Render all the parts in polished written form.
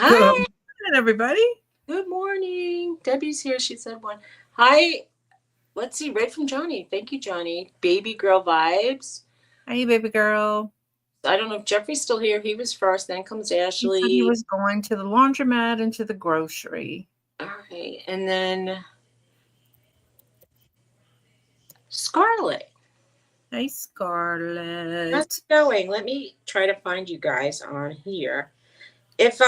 Good Hi. morning, everybody. Good morning. Debbie's here. She said one. Hi. Let's see. Right from Johnny. Thank you, Johnny. Baby girl vibes. Hey, baby girl. I don't know if Jeffrey's still here. He was first. Then comes He said he Ashley. was going to the laundromat and to the grocery. All right. And then Scarlett. Hey, How's Scarlett. it going? Let me try to find you guys on here. If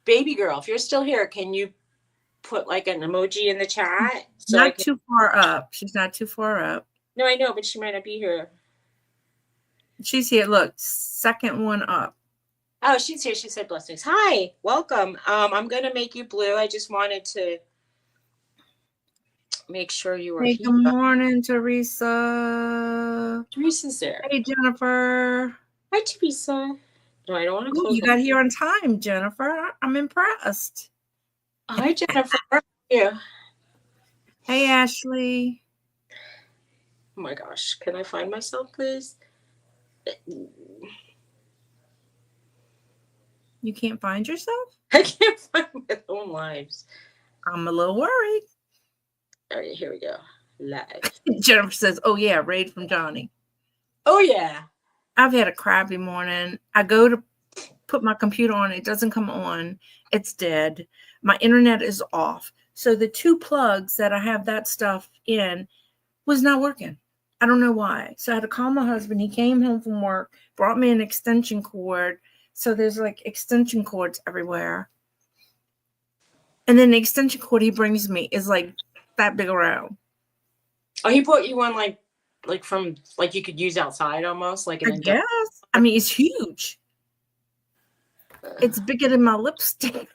baby girl, if you're still here, can you put like an emoji in the chat so I Not can? too far up. She's not too far up. No, I know, but she might not be here. She's here. Look, second one up. Oh, she's here. She said blessings. Hi, welcome. I'm gonna make you blue. I just wanted to make sure you were Hey, here. good morning, Teresa. Teresa's there. Hey, Jennifer. Hi, Teresa. No, I don't want to Ooh, close you the. got here on time, Jennifer. I'm impressed. Hi, Jennifer. How are you? Hey, Ashley. Oh my gosh, can I find myself, please? You can't find yourself? I can't find my own lives. I'm a little worried. All right, here we go. Live. Jennifer says, oh, yeah, raid from Johnny. Oh yeah. I've had a crappy morning. I go to put my computer on. It doesn't come on. It's dead. My internet is off. So the two plugs that I have that stuff in was not working. I don't know why. So I had to call my husband. He came home from work, brought me an extension cord. So there's like extension cords everywhere. And then the extension cord he brings me is like that big around. Oh, he put you on like from like you could use outside almost like an I induction. guess. I mean, it's huge. It's bigger than my lipstick.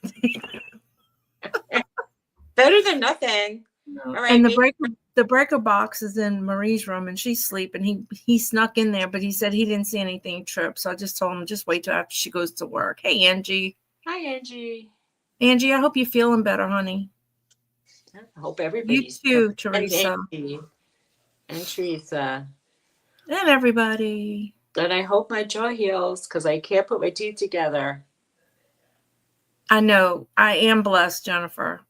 Better than nothing. All right, And the breaker box is in Marie's room and she's sleeping. He snuck in there, but he said he didn't see anything trip. So I just told him just wait till after she goes to work. Hey, Angie. Hi, Angie. Angie, I hope you're feeling better, honey. I hope You everybody's too, and Teresa. Angie and Teresa. And everybody. And I hope my jaw heals because I can't put my teeth together. I know. I am blessed, Jennifer.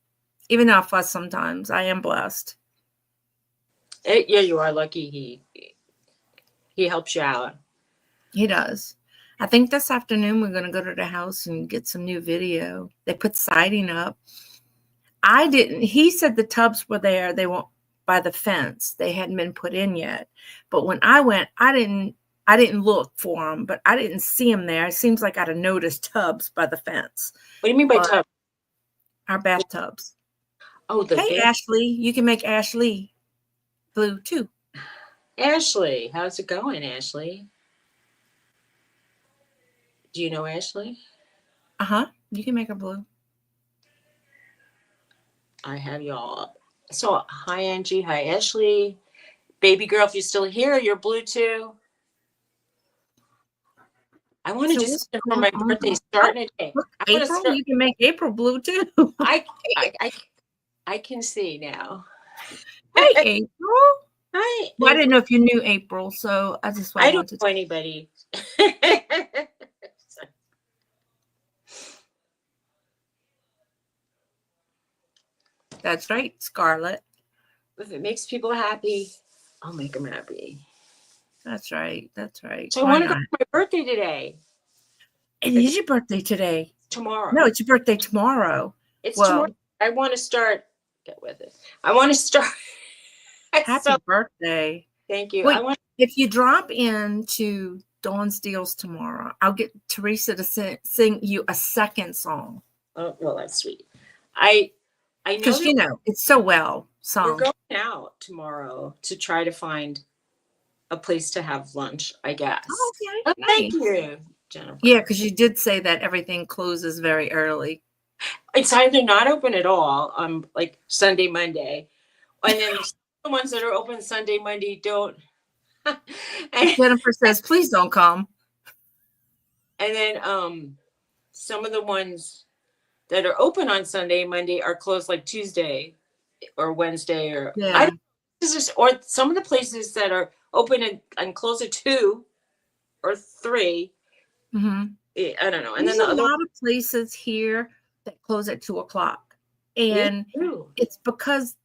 Even though I fuss sometimes, I am blessed. Yeah, you are lucky. He helps you out. He does. I think this afternoon we're going to go to the house and get some new video. They put siding up. I didn't. He said the tubs were there. They weren't by the fence. They hadn't been put in yet. But when I went, I didn't look for them, but I didn't see them there. It seems like I'd have noticed tubs by the fence. What do you mean by tub? Our bathtubs. Oh, Hey, Ashley. You can make Ashley blue too. Ashley, how's it going, Ashley? Do you know Ashley? Uh-huh. You can make her blue. I have y'all. So, hi, Angie. Hi, Ashley. Baby girl, if you're still here, you're blue too. I want to just for my birthday starting today. April, you can make April blue too. I can see now. Hey, April. Hi. Well, I didn't know if you knew April, so I just I don't know anybody. That's right, Scarlett. If it makes people happy, I'll make them happy. That's right. That's right. So I want to go for my birthday today. It is your birthday today. Tomorrow. No, it's your birthday tomorrow. It's tomorrow. I want to start. Get with it. I want to start. Happy birthday. Thank you. Wait, if you drop into Dawn's Deals tomorrow, I'll get Teresa to sing you a second song. Oh, well, that's sweet. I know because it's so well sung. We're going out tomorrow to try to find a place to have lunch, I guess. Oh, okay. Oh, thank you, Jennifer. Yeah, because you did say that everything closes very early. It's either not open at all on like Sunday, Monday, and then the ones that are open Sunday, Monday don't. And Jennifer says, "Please don't come." And then some of the ones that are open on Sunday, Monday are closed like Tuesday or Wednesday or or some of the places that are open and close at 2 or 3, I don't know. And There's then the a other lot of places here that close at 2:00, and it's because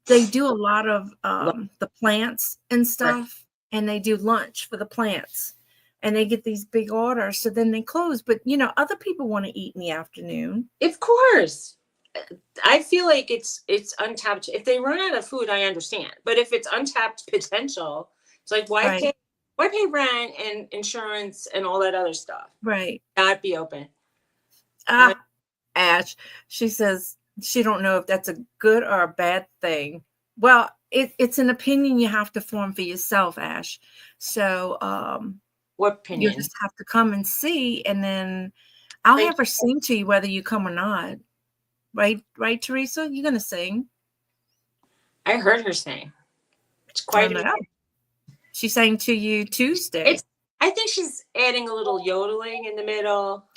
they do a lot of the plants and stuff, and they do lunch for the plants, and they get these big orders, so then they close. But other people want to eat in the afternoon. Of course. I feel like it's untapped. If they run out of food, I understand. But if it's untapped potential, it's like why pay rent and insurance and all that other stuff? Right. Not be open. Ash, she says she don't know if that's a good or a bad thing. Well, it's an opinion you have to form for yourself, Ash. So what opinion? You just have to come and see, and then I'll have her sing to you whether you come or not. Right, Teresa? You're gonna sing. I heard her sing. It's quite amazing. She sang to you Tuesday. I think she's adding a little yodeling in the middle.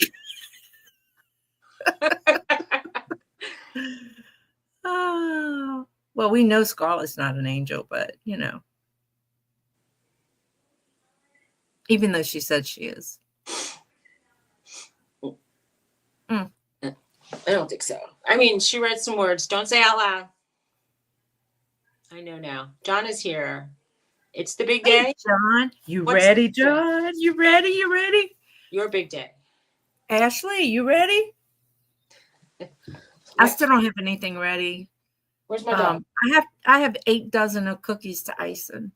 Oh, well, we know Scarlett's not an angel, but even though she said she is. I don't think so. I mean, she read some words. Don't say out loud. I know now. John is here. It's the big day. Hey, John, you ready, John? You ready? You ready? Your big day. Ashley, you ready? I still don't have anything ready. Where's my dog? I have 8 dozen of cookies to icing.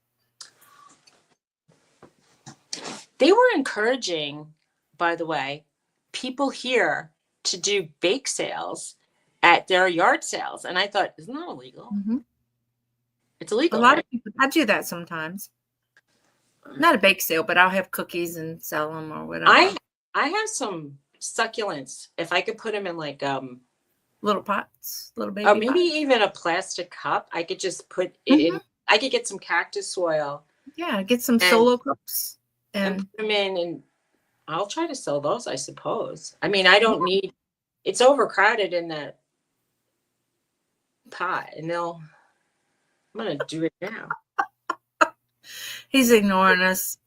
They were encouraging, by the way, people here to do bake sales at their yard sales. And I thought, isn't that illegal? Mm-hmm. It's illegal. A lot of people, I do that sometimes. Not a bake sale, but I'll have cookies and sell them or whatever. I have some succulents. If I could put them in like little pots, little baby maybe pots. Even a plastic cup. I could just put it in. I could get some cactus soil. Yeah, get some solo cups and put them in, and I'll try to sell those, I suppose. I mean, I don't need, it's overcrowded in that pot, and I'm going to do it now. He's ignoring us,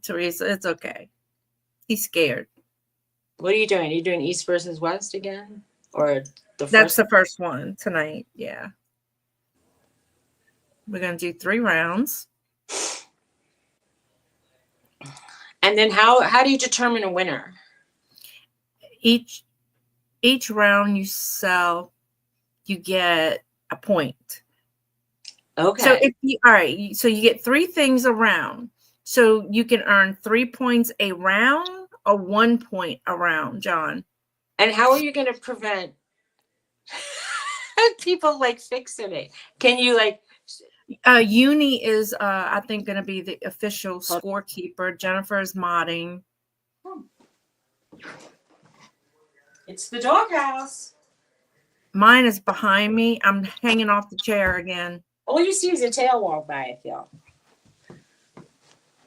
Teresa. It's okay. He's scared. What are you doing? Are you doing East versus West again? Or That's the first one tonight, yeah. We're going to do 3 rounds. And then how do you determine a winner? Each round you sell, you get a point. Okay. So so you get 3 things a round. So you can earn 3 points a round or 1 point a round, John. And how are you going to prevent people like fixing it? Can you Uni is I think going to be the official scorekeeper. Jennifer is modding. It's the doghouse. Mine is behind me. I'm hanging off the chair again. All you see is a tail walk by, I feel.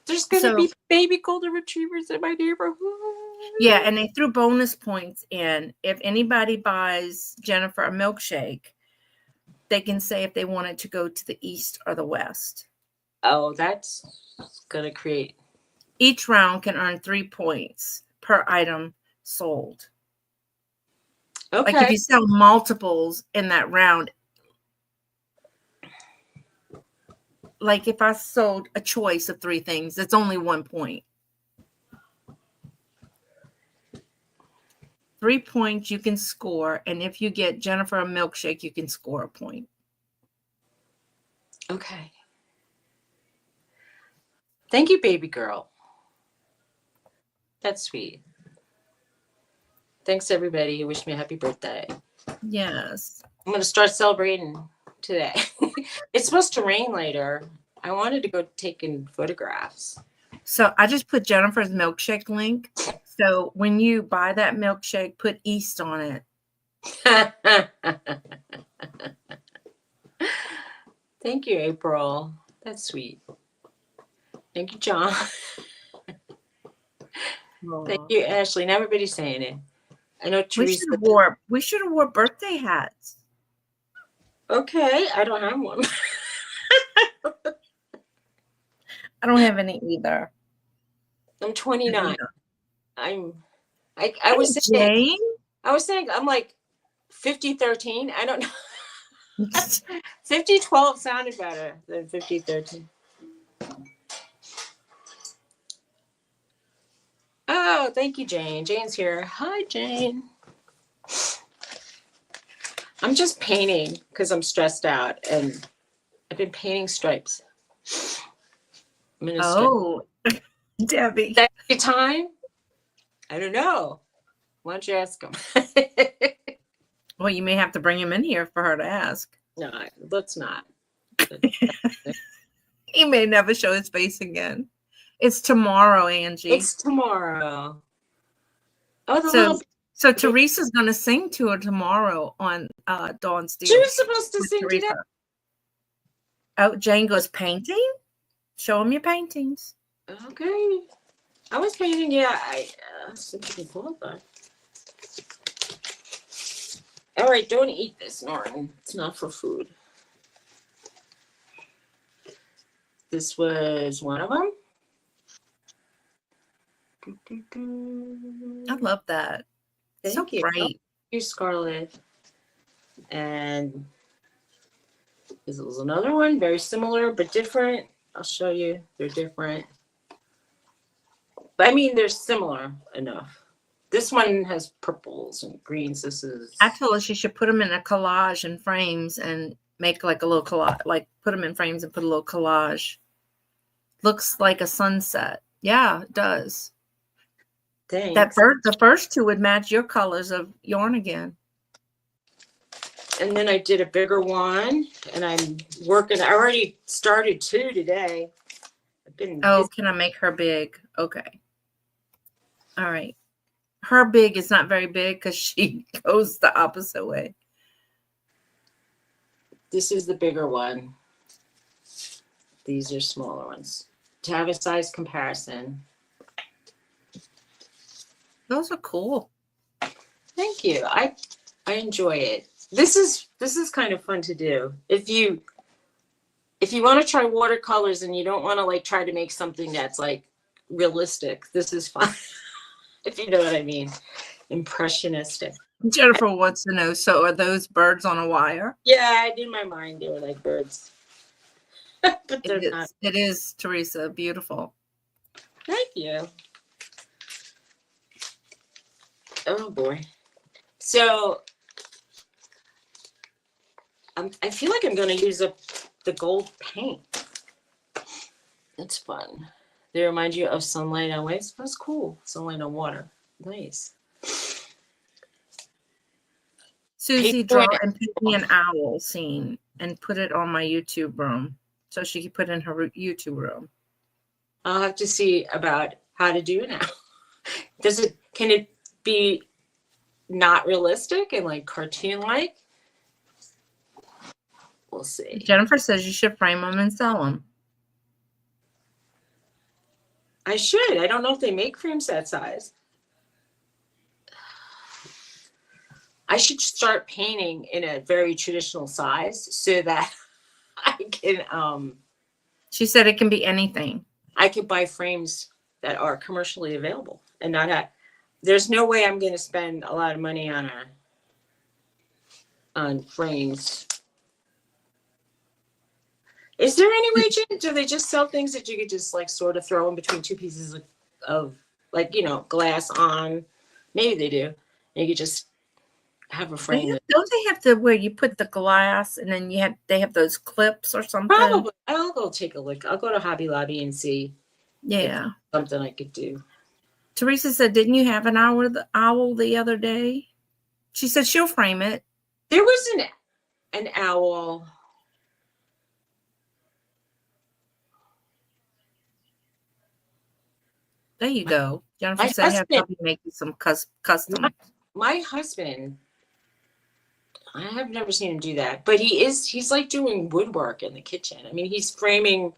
There's going to be baby golden retrievers in my neighborhood. Yeah, and they threw bonus points in. If anybody buys Jennifer a milkshake, they can say if they want it to go to the east or the west. Oh, that's going to create. Each round can earn 3 points per item sold. Okay. Like if you sell multiples in that round, like if I sold a choice of 3 things, it's only 1 point. 3 points you can score, and if you get Jennifer a milkshake, you can score a point. Okay. Thank you, baby girl. That's sweet. Thanks, everybody who wished me a happy birthday. Yes. I'm going to start celebrating today. It's supposed to rain later. I wanted to go taking photographs. So I just put Jennifer's milkshake link. So when you buy that milkshake, put East on it. Thank you, April. That's sweet. Thank you, John. Thank you, Ashley. Now everybody's saying it. I know Teresa. We should have wore birthday hats. Okay, I don't have one. I don't have any either. I'm 29. I was saying, Jane? I'm like 5013. I don't know. 5012 sounded better than 5013. Oh, thank you, Jane. Jane's here. Hi, Jane. I'm just painting because I'm stressed out, and I've been painting stripes. I'm in a Oh, Debbie. That time? I don't know. Why don't you ask him? Well, you may have to bring him in here for her to ask. No, let's not. He may never show his face again. It's tomorrow, Angie. It's tomorrow. Oh, so Teresa's going to sing to her tomorrow on Dawn Steele. She was supposed to sing Teresa. today. Oh, Jane goes painting? Show him your paintings. Okay. I was painting, yeah. I can pull that. All right, don't eat this, Norton. It's not for food. This was one of them. I love that. Thank you. Bright. Thank you, Scarlett. And this was another one, very similar but different. I'll show you. They're different. But I mean, they're similar enough. This one has purples and greens. This is. I told her she should put them in a collage in frames and make like a little collage, like put them in frames and put a little collage. Looks like a sunset. Yeah, it does. Thanks. The first two would match your colors of yarn again. And then I did a bigger one, and I'm working. I already started 2 today. I've been. Oh, can I make her big? Okay. All right. Her big is not very big because she goes the opposite way. This is the bigger one. These are smaller ones. To have a size comparison. Those are cool. Thank you. I enjoy it. This is kind of fun to do. If you want to try watercolors and you don't want to like try to make something that's like realistic, this is fun. If you know what I mean. Impressionistic. Jennifer wants to know, so are those birds on a wire? Yeah, in my mind they were like birds. But they're not. It is, Teresa, beautiful. Thank you. Oh boy. So I feel like I'm going to use up the gold paint. That's fun. They remind you of sunlight on waves. That's cool. Sunlight on water. Nice. Suzy, draw and paint me an owl scene and put it on my YouTube room so she can put in her YouTube room. I'll have to see about how to do it now. Can it be not realistic and like cartoon-like? We'll see. Jennifer says you should frame them and sell them. I should. I don't know if they make frames that size. I should start painting in a very traditional size so that I can. She said it can be anything. I could buy frames that are commercially available and not have. There's no way I'm going to spend a lot of money on frames. Is there any way, Jen, do they just sell things that you could just like sort of throw in between 2 pieces of like, glass on? Maybe they do. And you could just have a frame. Don't they have to where you put the glass and then they have those clips or something? Probably. I'll go take a look. I'll go to Hobby Lobby and see. Yeah. Something I could do. Teresa said, didn't you have an owl the other day? She said she'll frame it. There was an owl. There you go. Jennifer said have to make some custom. My husband, I have never seen him do that, but he's like doing woodwork in the kitchen. I mean, he's framing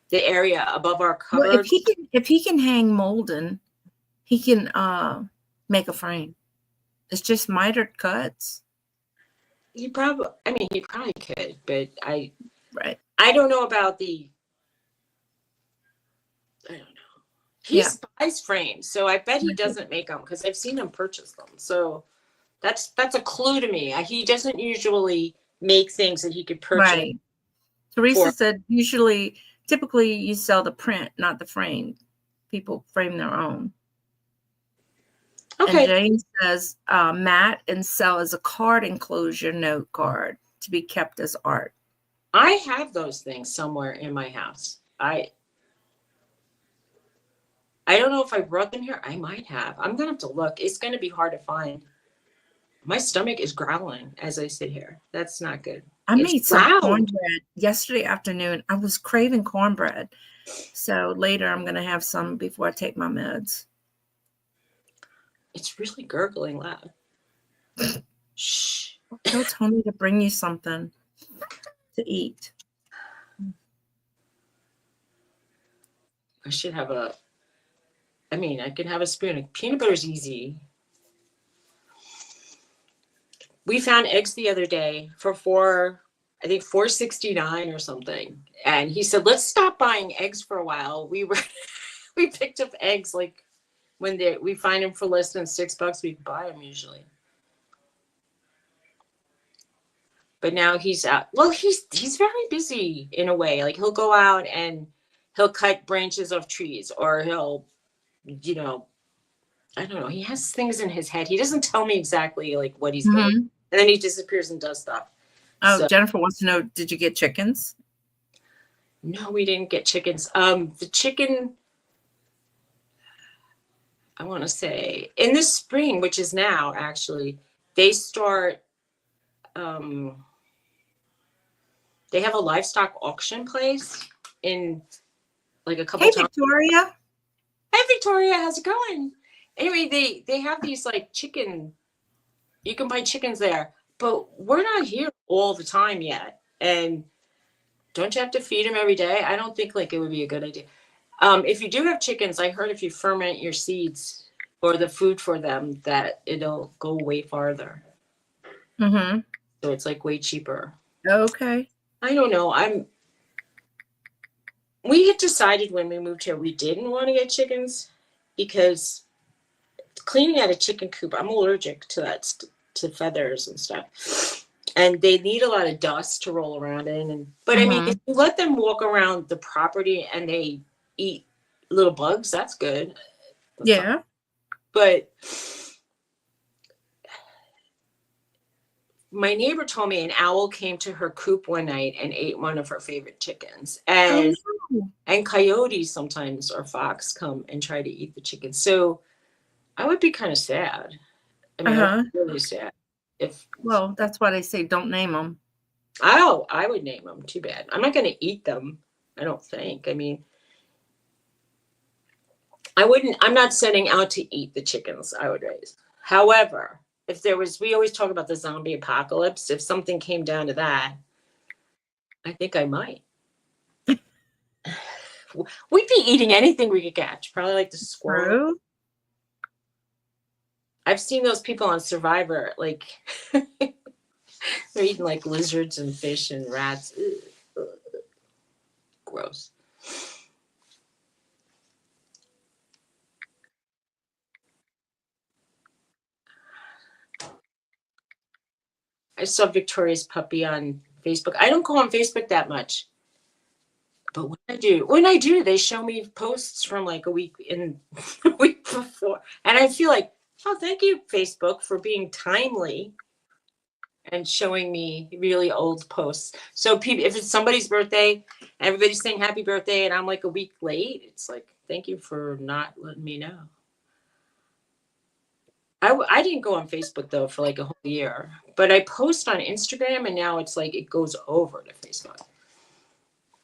the area above our cupboard. Well, if he can hang molding, he can make a frame. It's just mitered cuts. He probably could, but right. I don't know about I don't know. He buys frames, so I bet he doesn't make them because I've seen him purchase them. So that's a clue to me. He doesn't usually make things that he could purchase. Right. Teresa said typically you sell the print, not the frame. People frame their own. Okay. And Jane says mat and sell as a card enclosure note card to be kept as art. I have those things somewhere in my house. I don't know if I brought them here. I might have. I'm going to have to look. It's going to be hard to find. My stomach is growling as I sit here. That's not good. I made some cornbread yesterday afternoon. I was craving cornbread. So later I'm going to have some before I take my meds. It's really gurgling loud. Shh. Tell Tony to bring you something to eat. I should have I can have a spoon. Peanut butter is easy. We found eggs the other day for $4.69 or something. And he said, let's stop buying eggs for a while. We picked up eggs like when we find them for less than $6, we buy them usually. But now he's out. Well, he's very busy in a way. Like he'll go out and he'll cut branches of trees, or he'll, I don't know. He has things in his head. He doesn't tell me exactly like what he's doing. And then he disappears and does stuff. Oh, so, Jennifer wants to know, did you get chickens? No, we didn't get chickens. The chicken, I want to say, in the spring, which is now actually, they start, they have a livestock auction place in like a couple times. Victoria. Hey, Victoria, how's it going? Anyway, they have these like chicken, you can buy chickens there, but we're not here all the time yet. And don't you have to feed them every day? I don't think like it would be a good idea. If you do have chickens, I heard if you ferment your seeds or the food for them, that it'll go way farther. Mm-hmm. So it's like way cheaper. Okay. I don't know. We had decided when we moved here, we didn't want to get chickens because cleaning out a chicken coop, I'm allergic to that, to feathers and stuff. And they need a lot of dust to roll around in. But I mean, if you let them walk around the property and they eat little bugs, that's good. Yeah. But my neighbor told me an owl came to her coop one night and ate one of her favorite chickens. And coyotes sometimes, or fox, come and try to eat the chickens. So I would be kind of sad. I mean, I would be really sad. Well, that's why they say don't name them. Oh, I would name them. Too bad. I'm not going to eat them, I don't think. I mean, I'm not setting out to eat the chickens I would raise. However, we always talk about the zombie apocalypse. If something came down to that, I think I might. We'd be eating anything we could catch. Probably like the squirrel. True. I've seen those people on Survivor, like they're eating like lizards and fish and rats. Ugh. Gross. I saw Victoria's puppy on Facebook. I don't go on Facebook that much. But when I do, they show me posts from like a week before. And I feel like, oh, thank you, Facebook, for being timely and showing me really old posts. So if it's somebody's birthday, everybody's saying happy birthday, and I'm like a week late, it's like, thank you for not letting me know. I didn't go on Facebook, though, for like a whole year. But I post on Instagram, and now it's like it goes over to Facebook.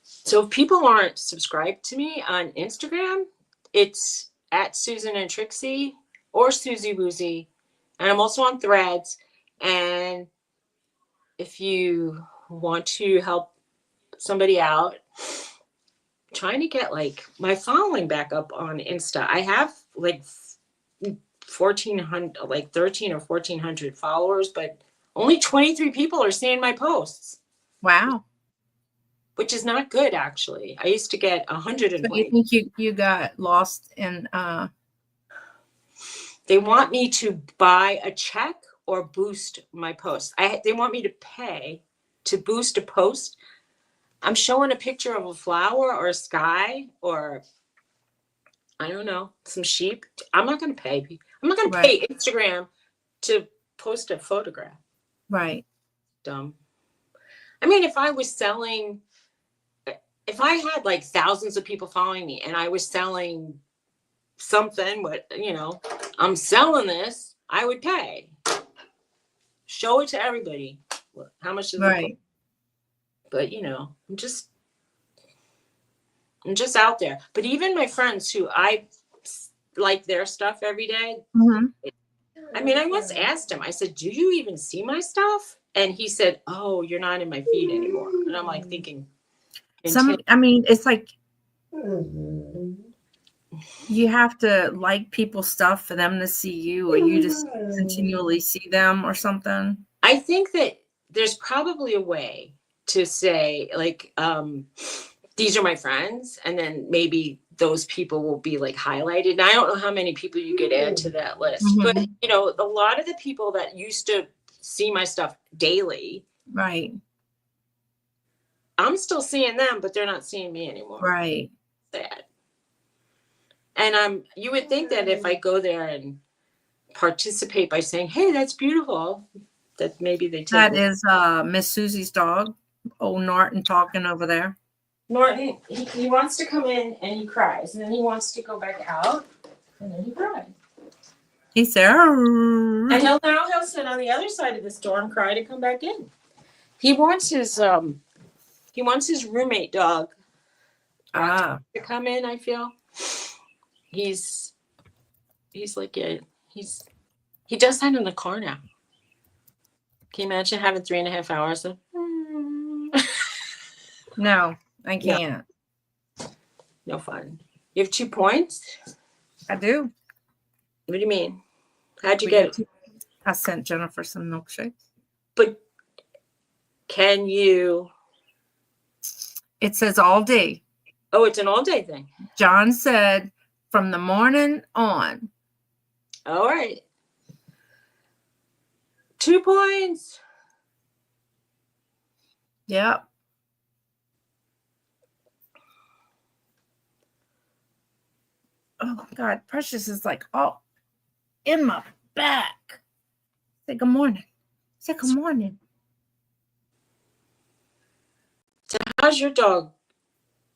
So if people aren't subscribed to me on Instagram, it's at Susan and Trixie or Suzy Woozy. And I'm also on Threads. And if you want to help somebody out, I'm trying to get like my following back up on Insta. I have like 1,400, like 13 or 1,400 followers, but only 23 people are seeing my posts. Wow. which is not good, actually. I used to get 120. So you think you got lost in They want me to buy a check or boost my post. They want me to pay to boost a post. I'm showing a picture of a flower or a sky or I don't know, some sheep. I'm not going to pay. I'm not going to right, pay Instagram to post a photograph. right, Dumb. I mean, if I was selling, if I had like thousands of people following me and I was selling something, but I'm selling this, I would pay. Show it to everybody. How much does it cost? right. But I'm just out there. But even my friends who I like their stuff every day. Mm-hmm. I mean, I once asked him, I said, do you even see my stuff? And he said, oh, you're not in my feed anymore. And I'm like thinking, I mean, it's like you have to like people's stuff for them to see you, or you just continually see them or something. I think that there's probably a way to say, like, these are my friends, and then maybe those people will be like highlighted. And I don't know how many people you could add to that list, but a lot of the people that used to see my stuff daily, right, I'm still seeing them, but they're not seeing me anymore. right. Sad. And you would think that if I go there and participate by saying, hey, that's beautiful, that maybe they take That is Miss Suzy's dog, old Norton, talking over there. Norton, he wants to come in and he cries, and then he wants to go back out, and then he cries. He's there. And he'll sit on the other side of this door and cry to come back in. He wants his roommate dog to come in. I feel he's like he does that in the car now. Can you imagine having 3.5 hours of? No, I can't. No fun. You have 2 points? I do. What do you mean? How'd you get it? I sent Jennifer some milkshakes. But can you? It says all day. Oh, it's an all day thing. John said from the morning on. All right. 2 points. Yep. Oh God, Precious is like all in my back. Say good morning. Say good morning. So how's your dog,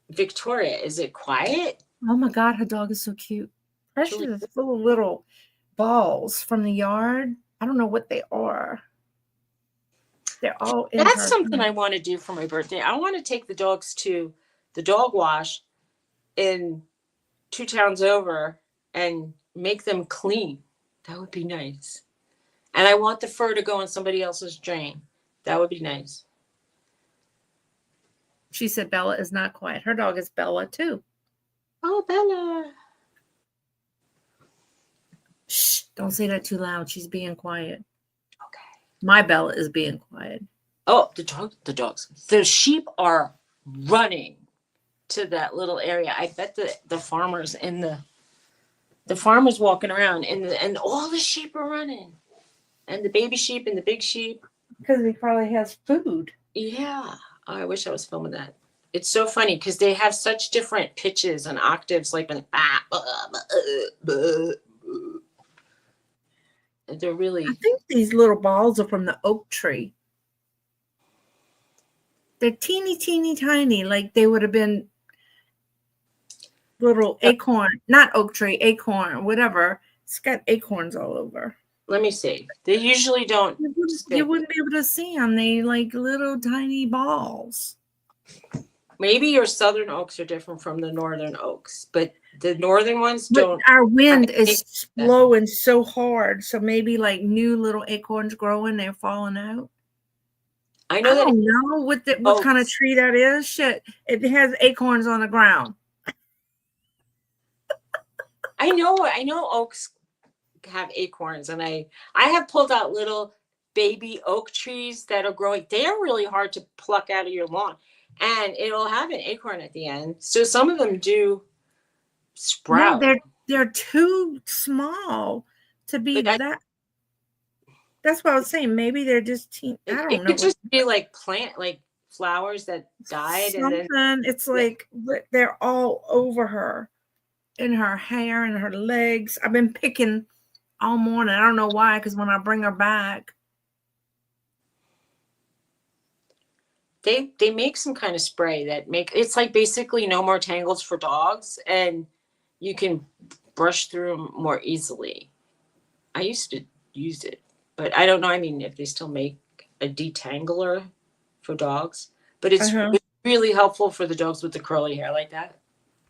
Victoria? Is it quiet? Oh my God, her dog is so cute. Precious is full of little balls from the yard. I don't know what they are. They're all in That's something I want to do for my birthday. I want to take the dogs to the dog wash in 2 towns over and make them clean. That would be nice. And I want the fur to go in somebody else's drain. That would be nice. She said Bella is not quiet. Her dog is Bella too. Oh, Bella. Shh, don't say that too loud. She's being quiet. Okay. My Bella is being quiet. Oh, the dogs. The sheep are running to that little area. I bet the farmers in the farmers walking around and all the sheep are running. And the baby sheep and the big sheep. Because he probably has food. Yeah. Oh, I wish I was filming that. It's so funny because they have such different pitches and octaves, like when they're really. I think these little balls are from the oak tree. They're teeny, teeny, tiny, like they would have been little acorn, not oak tree, acorn, whatever. It's got acorns all over. Let me see. They usually don't. You wouldn't be able to see them. They like little tiny balls. Maybe your southern oaks are different from the northern oaks, but the northern ones don't. But our wind is blowing so hard, so maybe like new little acorns growing, they're falling out. I don't know what kind of tree that is. Shit, it has acorns on the ground. I know oaks have acorns, and I have pulled out little baby oak trees that are growing. They're really hard to pluck out of your lawn. and it'll have an acorn at the end. So some of them do No, sprout. they're too small to be But that. That's what I was saying. Maybe they're just I it don't know could what just be like like flowers that died, and then something. It's like they're all over her, in her hair and her legs. I've been picking all morning. I don't know why, because when I bring her back, they make some kind of spray that it's like basically no more tangles for dogs, and you can brush through them more easily. I used to use it, but I don't know. I mean, if they still make a detangler for dogs, but it's really helpful for the dogs with the curly hair like that.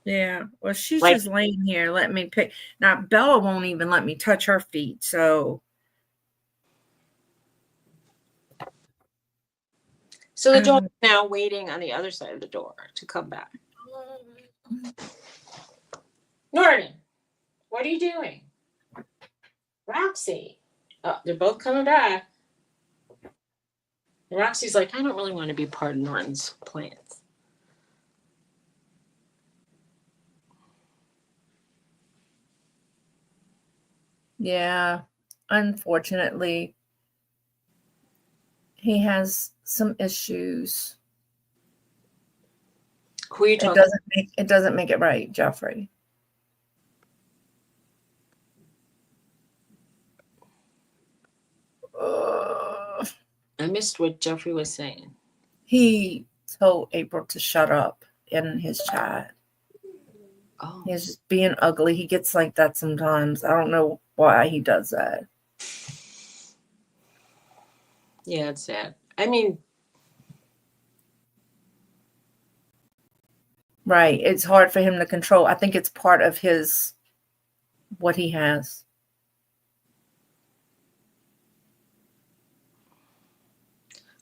Yeah. Well, she's Like, just laying here. Let me pick. Now, Bella won't even let me touch her feet. So the dog is now waiting on the other side of the door to come back. Norton, what are you doing? Roxy. Oh, they're both coming back. And Roxy's like, I don't really want to be part of Norton's plans. yeah, unfortunately, he has some issues. Who are you talking? It doesn't make it right, Jeffrey. I missed what Jeffrey was saying. He told April to shut up in his chat. Oh. He's just being ugly. He gets like that sometimes. I don't know why he does that. Yeah, it's sad. I mean, right. It's hard for him to control. I think it's part of what he has.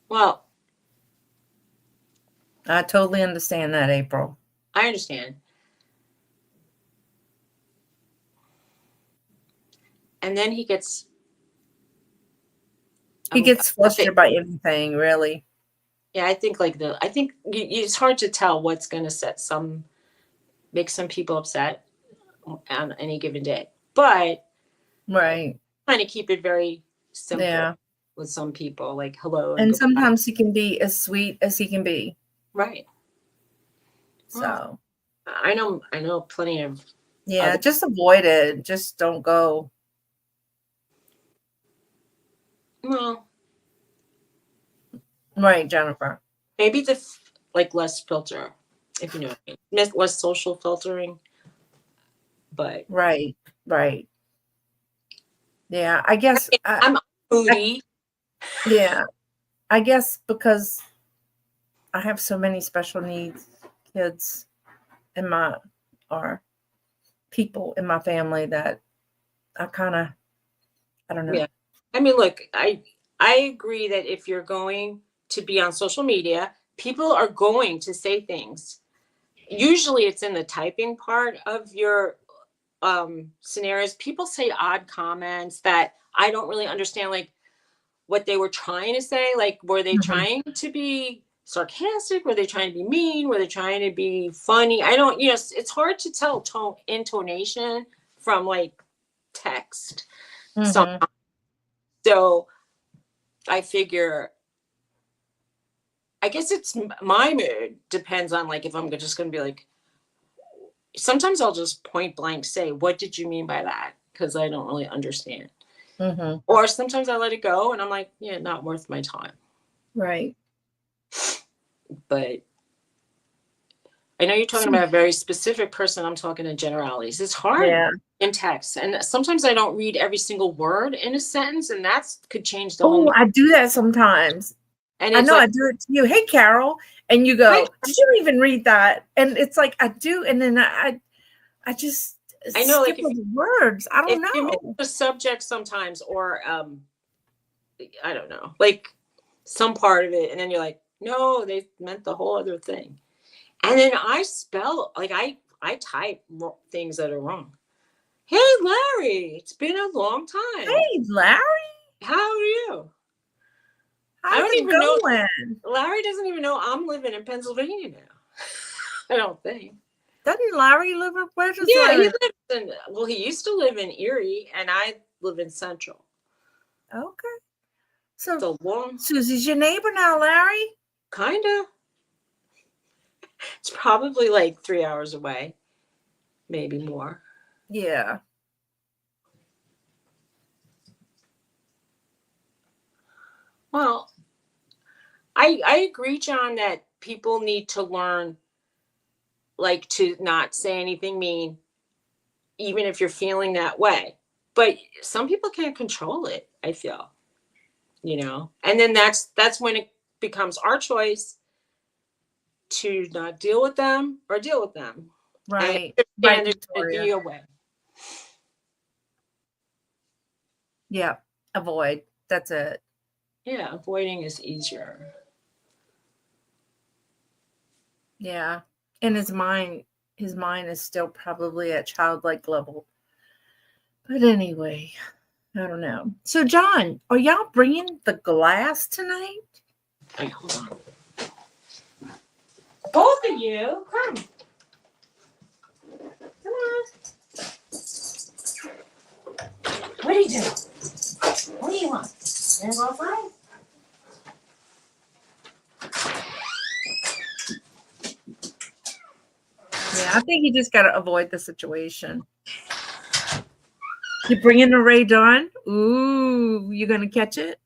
Well, I totally understand that, April. I understand. And then he gets flustered by anything, really. Yeah, I think it's hard to tell what's going to make some people upset on any given day. But right, trying to keep it very simple. Yeah. With some people, like hello, and sometimes he can be as sweet as he can be. Right. So well, I know plenty of. Yeah, just avoid it. Just don't go. Well, right, Jennifer. Maybe less filter, if you know what I mean. Less social filtering. But right. Yeah, I guess I'm moody. Yeah, I guess because I have so many special needs kids or people in my family that I don't know. Yeah. I mean, look, I agree that if you're going to be on social media, people are going to say things. Usually it's in the typing part of your scenarios. People say odd comments that I don't really understand, like what they were trying to say. Like, were they trying to be sarcastic? Were they trying to be mean? Were they trying to be funny? I don't, it's hard to tell intonation from like text. So I figure, I guess it's my mood depends on like if I'm just going to be like, sometimes I'll just point blank say, what did you mean by that? Because I don't really understand. Or sometimes I let it go and I'm like, yeah, not worth my time. Right. But I know you're talking about a very specific person. I'm talking in generalities. It's hard in text. And sometimes I don't read every single word in a sentence, and that could change the whole. Oh, I do that sometimes. And I know I do it to you. Hey, Carol. And you go, did you even read that? And it's like, I do. And then I just know, skip over words. I don't know. You miss the subject sometimes, or I don't know, like some part of it. And then you're like, no, they meant the whole other thing. And then I spell, like I type things that are wrong. Hey, Larry, it's been a long time. Hey, Larry. How are you? I How's don't it even know. going? Larry doesn't even know I'm living in Pennsylvania now. I don't think. Doesn't Larry live in, where does Yeah, Larry he live? lives in, well, he used to live in Erie, and I live in Central. Okay. So So long, Susie's your neighbor now, Larry? kind of. It's probably like 3 hours away, maybe more. Yeah. Well, I agree, John, that people need to learn, like, to not say anything mean, even if you're feeling that way. But some people can't control it, I feel, and then that's when it becomes our choice to not deal with them or deal with them. And Right. Right, understand there's going to Victoria. be a way. Yeah. Avoid. That's it. Yeah, avoiding is easier. Yeah. And his mind is still probably at childlike level. But anyway, I don't know. So, John, are y'all bringing the glass tonight? Hey, hold on. Both of you, come. Come on. What do you do? What do you want? You want to go outside? Yeah, I think you just got to avoid the situation. You bringing the Ray Dawn? Ooh, you going to catch it?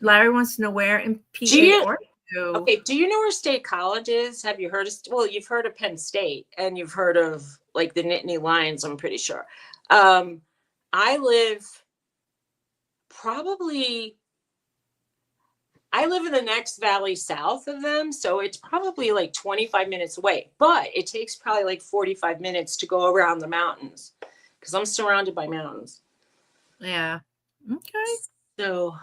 Larry wants to know where in PA are you? Okay, do you know where State College is? Have you heard of, well, you've heard of Penn State, and you've heard of, like, the Nittany Lions, I'm pretty sure. I live probably, I live in the next valley south of them, so it's probably like 25 minutes away, but it takes probably like 45 minutes to go around the mountains because I'm surrounded by mountains. Yeah. Okay. So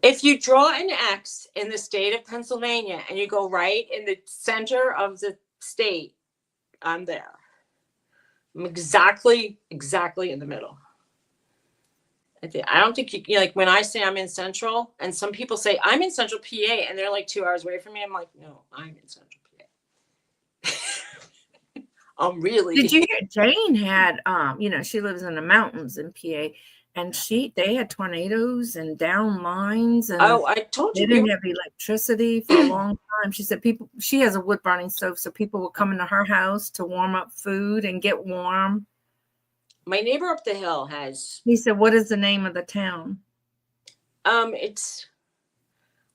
if you draw an X in the state of Pennsylvania and you go right in the center of the state, I'm there. I'm exactly in the middle. I don't think like, when I say I'm in Central, and some people say I'm in Central PA, and they're like 2 hours away from me. I'm like, no, I'm in Central PA. I'm really. Did you hear Jane had she lives in the mountains in PA, and they had tornadoes and down lines, and Oh, I told they you. didn't have electricity for a long time. She said she has a wood burning stove, so people would come into her house to warm up food and get warm. My neighbor up the hill has. He said, "What is the name of the town?" It's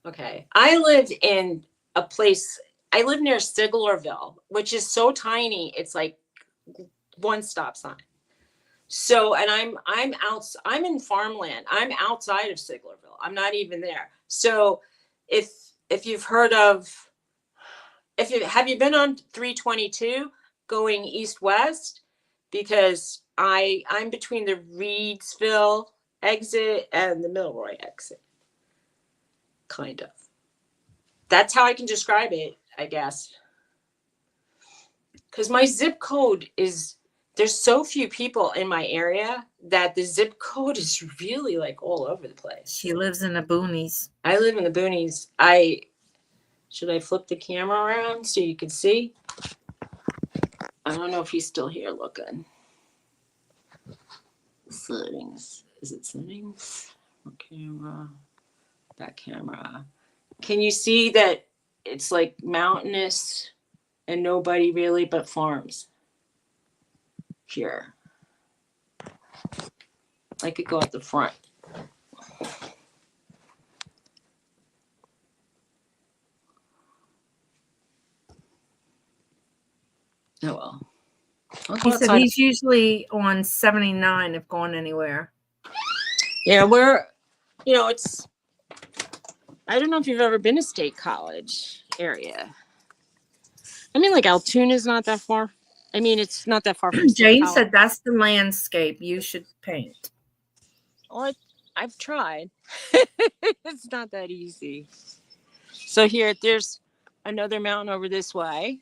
okay. I live in a place. I live near Siglerville, which is so tiny. It's like one stop sign. So, and I'm in farmland. I'm outside of Siglerville. I'm not even there. So, if you've heard of, have you been on 322 going east west? Because I'm between the Reedsville exit and the Milroy exit. Kind of. That's how I can describe it, I guess. Because my zip code is, there's so few people in my area that the zip code is really like all over the place. She lives in the boonies. I live in the boonies. Should I flip the camera around so you can see? I don't know if he's still here looking. Settings. Is it settings? Camera. That camera. Can you see that it's like mountainous and nobody really but farms here? I could go at the front. Oh well. He said he's usually on 79 if going anywhere. Yeah, it's, I don't know if you've ever been to State College area. I mean, like, Altoona's not that far. I mean, it's not that far from State Jane College. said that's the landscape you should paint. Well, I've tried. It's not that easy. So there's another mountain over this way.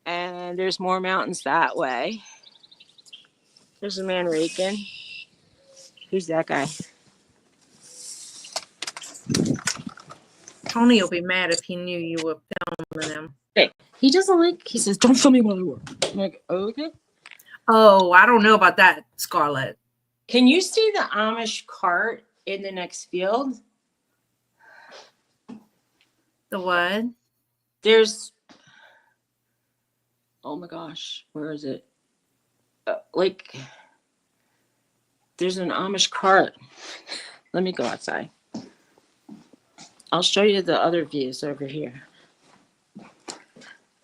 And there's more mountains that way. There's a man raking. Who's that guy? Tony will be mad if he knew you were filming him. Hey, he doesn't like. He says, "Don't film me while I work." I'm like, okay. Oh, I don't know about that, Scarlett. Can you see the Amish cart in the next field? The what? There's. Oh my gosh, where is it? Like, there's an Amish cart. Let me go outside. I'll show you the other views over here.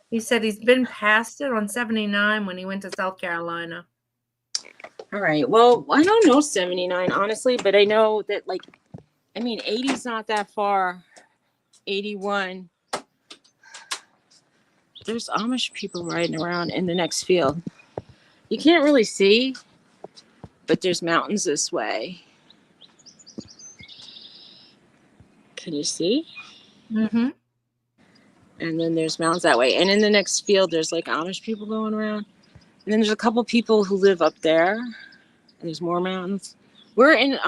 He said he's been past it on 79 when he went to South Carolina. All right. Well, I don't know 79, honestly, but I know that, like, I mean, 80 is not that far. 81. There's Amish people riding around in the next field. You can't really see, but there's mountains this way. Can you see? Mm-hmm. And then there's mountains that way. And in the next field, there's like Amish people going around. And then there's a couple people who live up there. And there's more mountains. We're in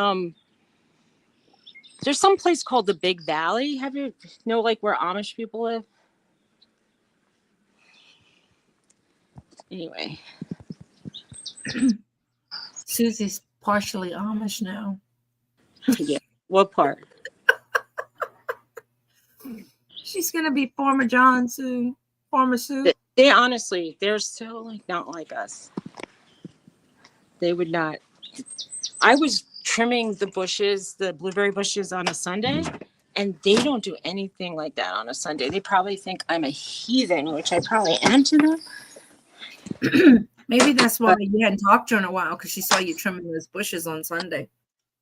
there's some place called the Big Valley. Have you know like where Amish people live? Anyway. Suzy's partially Amish now. Yeah. What part? She's gonna be Farmer John soon. Farmer Sue. They honestly, they're so like not like us. They would not. I was trimming the bushes, the blueberry bushes on a Sunday, and they don't do anything like that on a Sunday. They probably think I'm a heathen, which I probably am to them. Maybe that's why you hadn't talked to her in a while, because she saw you trimming those bushes on Sunday.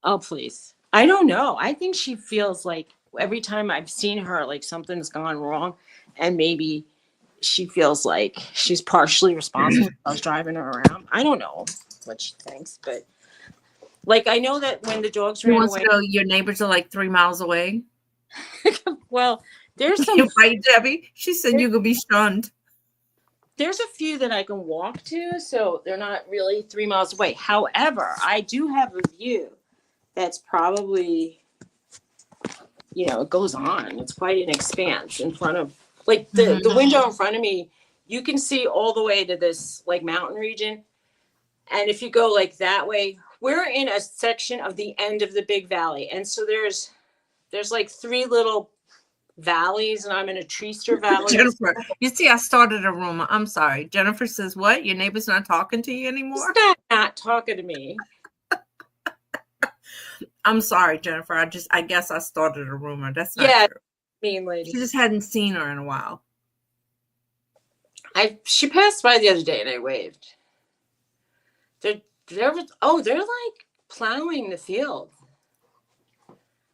Oh, please. I don't know. I think she feels like every time I've seen her, like something's gone wrong, and maybe she feels like she's partially responsible. I was driving her around. I don't know what she thinks, but like I know that when the dogs ran away. To know your neighbors are like 3 miles away. Well, there's some. Right, Debbie? She said you could be shunned. There's a few that I can walk to, so they're not really 3 miles away. However, I do have a view that's probably, it goes on. It's quite an expanse in front of, like the window in front of me. You can see all the way to this like mountain region. And if you go like that way, we're in a section of the end of the Big Valley. And so there's like 3 little valleys, and I'm in a Treaster Valley. Jennifer, you see, I started a rumor. I'm sorry. Jennifer says, what? Your neighbor's not talking to you anymore? He's not talking to me. I'm sorry, Jennifer. I guess I started a rumor. That's not true. Mean lady. She just hadn't seen her in a while. She passed by the other day and I waved. They're like plowing the field.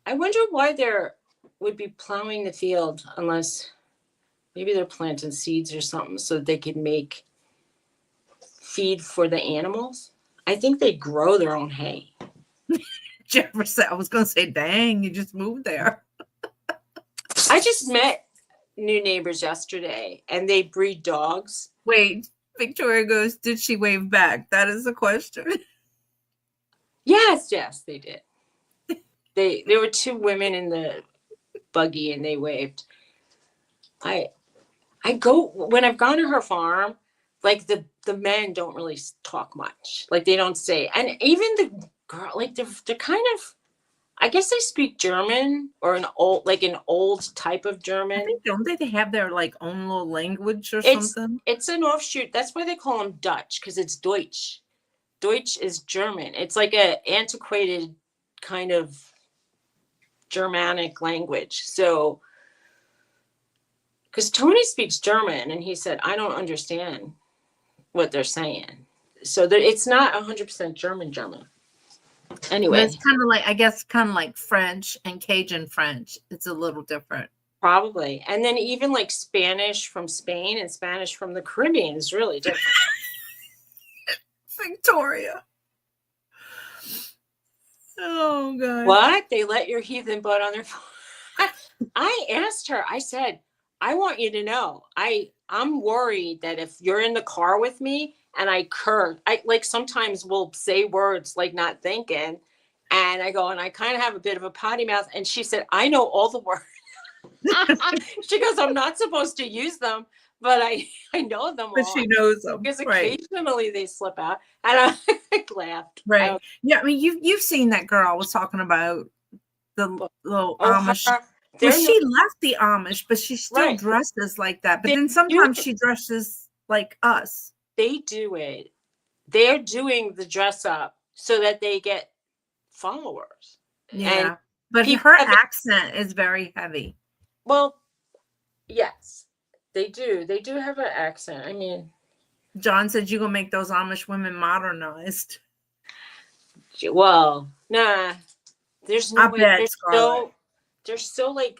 I wonder why they're would be plowing the field unless maybe they're planting seeds or something so that they could make feed for the animals. I think they grow their own hay. Jennifer said, I was going to say, dang, you just moved there. I just met new neighbors yesterday and they breed dogs. Wait, Victoria goes, did she wave back? That is the question. Yes, they did. There were 2 women in the buggy and they waved. I go when I've gone to her farm, like the men don't really talk much. Like they don't say, and even the girl, like they're kind of, I guess they speak German or an old type of German. I think, don't they have their like own little language or something? It's an offshoot. That's why they call them Dutch, because it's Deutsch. Deutsch is German. It's like a antiquated kind of Germanic language. So, because Tony speaks German and he said, I don't understand what they're saying. So it's not 100% German. Anyway. But it's kind of like, I guess, kind of like French and Cajun French. It's a little different. Probably. And then even like Spanish from Spain and Spanish from the Caribbean is really different. Victoria. Oh, God. What? They let your heathen butt on their phone? I asked her, I said, I want you to know, I'm worried that if you're in the car with me and I curse, I like sometimes will say words like not thinking, And I go, and I kind of have a bit of a potty mouth. And she said, I know all the words. She goes, I'm not supposed to use them, but I know them But all. she knows them. Because Right. occasionally they slip out. And I laughed. Right. Yeah. I mean, you've seen that girl I was talking about, the little Amish. Well, she left the Amish, but she still dresses like that. But then sometimes she dresses like us. They do it. They're doing the dress up so that they get followers. Yeah. But her accent is very heavy. Well, yes, they do. They do have an accent. I mean, John said you're going to make those Amish women modernized. Well, nah. There's no way. Bet, they're so like,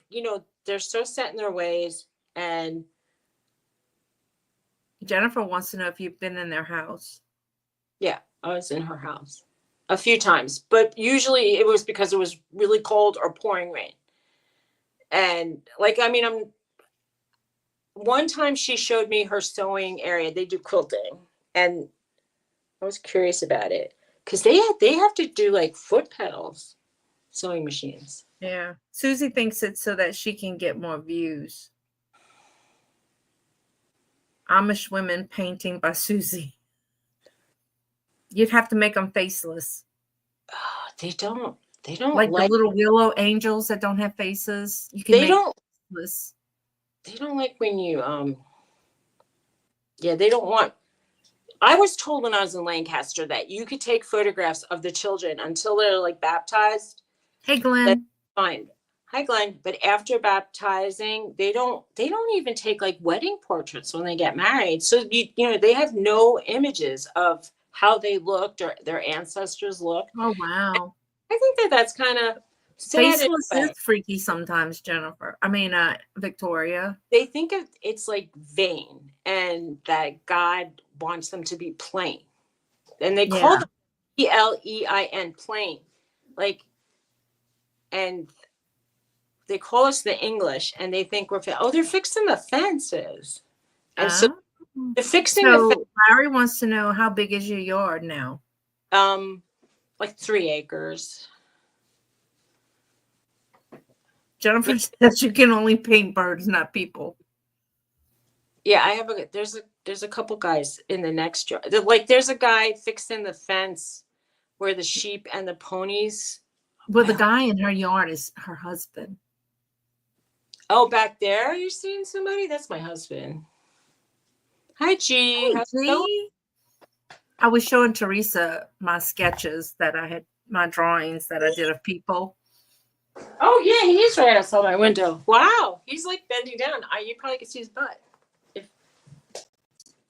they're so set in their ways. And Jennifer wants to know if you've been in their house. Yeah, I was in her house a few times, but usually it was because it was really cold or pouring rain. And one time she showed me her sewing area. They do quilting, and I was curious about it because they have to do like foot pedals, sewing machines. Yeah. Suzy thinks it's so that she can get more views. Amish women painting by Suzy. You'd have to make them faceless. Oh, they don't like the little willow angels that don't have faces. You can they make don't faceless. They don't like when you they don't want. I was told when I was in Lancaster that you could take photographs of the children until they're like baptized. Hey, Glenn. That's fine. Hi, Glenn. But after baptizing, they don't even take like wedding portraits when they get married. So they have no images of how they looked or their ancestors looked. Oh, wow. I think that's kind of faceless is freaky sometimes, Jennifer. I mean, Victoria. They think it's like vain and that God wants them to be plain. And they call them Plein, plain. Like, and they call us the English and they think they're fixing the fences. And so they're fixing the fence. Larry wants to know, how big is your yard now? Like 3 acres. Jennifer says you can only paint birds, not people. Yeah, I have there's a couple guys in the next yard. Like there's a guy fixing the fence where the sheep and the ponies. Well, the guy in her yard is her husband. Oh, back there, you're seeing somebody? That's my husband. Hi, G. Hey, G. I was showing Teresa my sketches that I had, my drawings that I did of people. Oh, yeah, he's right outside my window. Wow, he's like bending down. You probably could see his butt.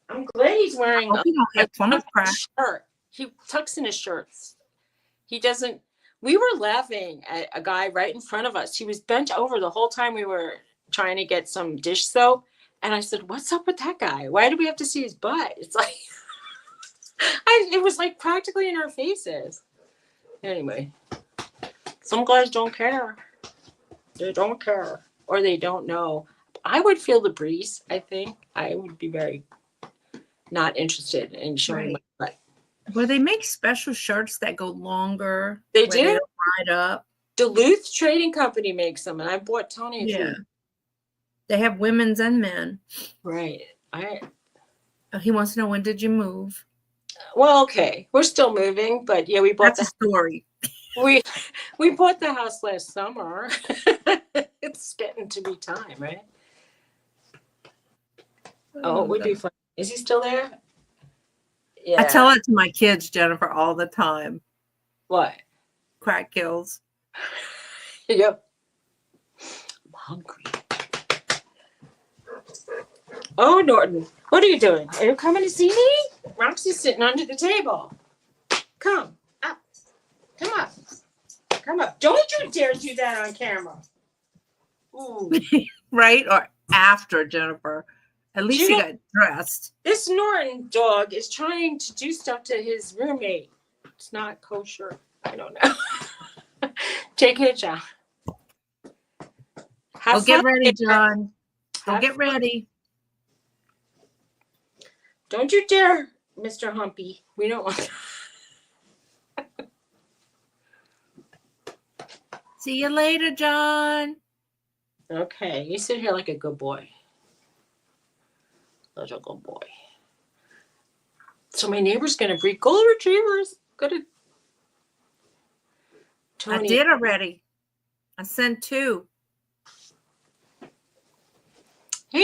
I'm glad he's wearing a shirt. He tucks in his shirts. He doesn't. We were laughing at a guy right in front of us. He was bent over the whole time we were trying to get some dish soap. And I said, what's up with that guy? Why do we have to see his butt? It's like, it was like practically in our faces. Anyway, some guys don't care. They don't care. Or they don't know. I would feel the breeze, I think. I would be very not interested in showing my butt. Well, they make special shirts that go longer. They do? They don't ride up. Duluth Trading Company makes them, and I bought Tony a few. They have women's and men. Right. He wants to know, when did you move? Well, okay. We're still moving, but yeah, we bought That's a story. We bought the house last summer. It's getting to be time, right? Oh, it would be fun. Is he still there? Yeah. I tell it to my kids, Jennifer, all the time. What? Crack kills. Yep. I'm hungry. Oh, Norton, what are you doing? Are you coming to see me? Roxy's sitting under the table. Come up. Come up. Come up. Don't you dare do that on camera. Ooh. Right? Or after, Jennifer. At least he got dressed. This Norton dog is trying to do stuff to his roommate. It's not kosher. I don't know. Take it, John. Go get ready, John. Go get ready. Don't you dare, Mr. Humpy. We don't want See you later, John. Okay, you sit here like a good boy. Little good boy. So my neighbor's going to breed golden retrievers. Go to Tony. I did already. I sent 2. Hey,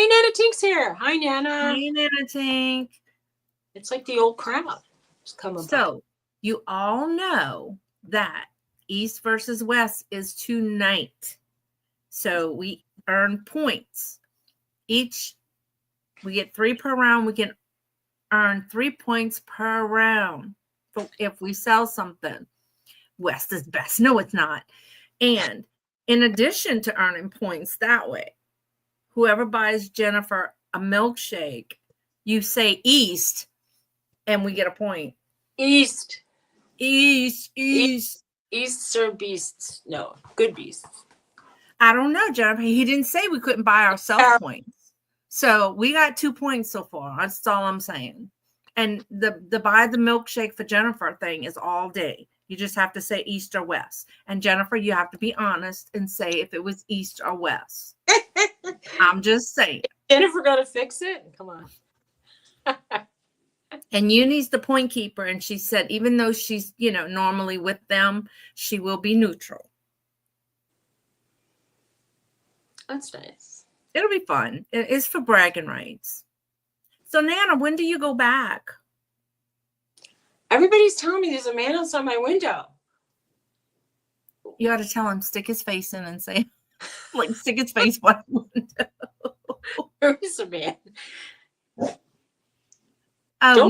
Nana Tink's here. Hi, Nana. Hey, Nana Tink. It's like the old crowd. So you all know that East versus West is tonight. So we earn points. Each, we get 3 per round. We can earn 3 points per round if we sell something. West is best. No, it's not. And in addition to earning points that way, whoever buys Jennifer a milkshake, you say East, and we get a point. East or beasts. No, good beasts. I don't know, Jennifer. He didn't say we couldn't buy ourselves points. So we got 2 points so far. That's all I'm saying. And the buy the milkshake for Jennifer thing is all day. You just have to say East or West. And Jennifer, you have to be honest and say if it was East or West. I'm just saying. Jennifer got to fix it? Come on. And Uni's the point keeper. And she said, even though she's, normally with them, she will be neutral. That's nice. It'll be fun. It's for bragging rights. So, Nana, when do you go back? Everybody's telling me there's a man outside my window. You got to tell him, stick his face in and say, stick his face by the window. There is a man. Oh,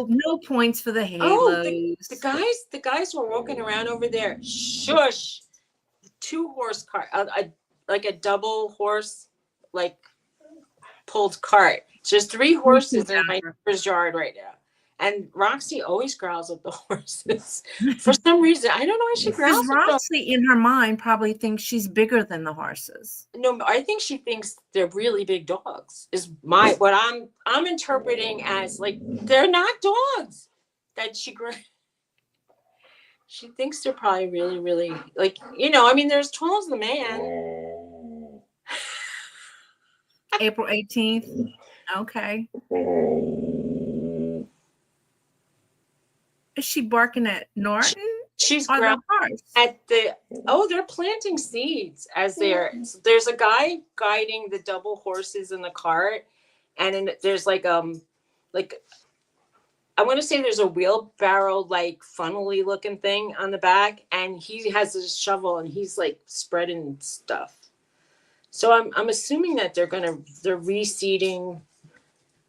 no points for the halos. Oh, the guys were walking around over there. Shush. 2-horse cart, like a double horse, pulled cart. Just 3 horses in my neighbor's yard right now. And Roxy always growls at the horses. For some reason, I don't know why she growls at them. Roxy, in her mind, probably thinks she's bigger than the horses. No, I think she thinks they're really big dogs. Is what I'm interpreting as they're not dogs. That she thinks they're probably really, really they're as tall as the man. April 18th. Okay. Is she barking at Norton? She's growling at they're planting seeds there's a guy guiding the double horses in the cart, and there's I want to say there's a wheelbarrow funnely looking thing on the back, and he has a shovel and he's spreading stuff. So I'm assuming that they're reseeding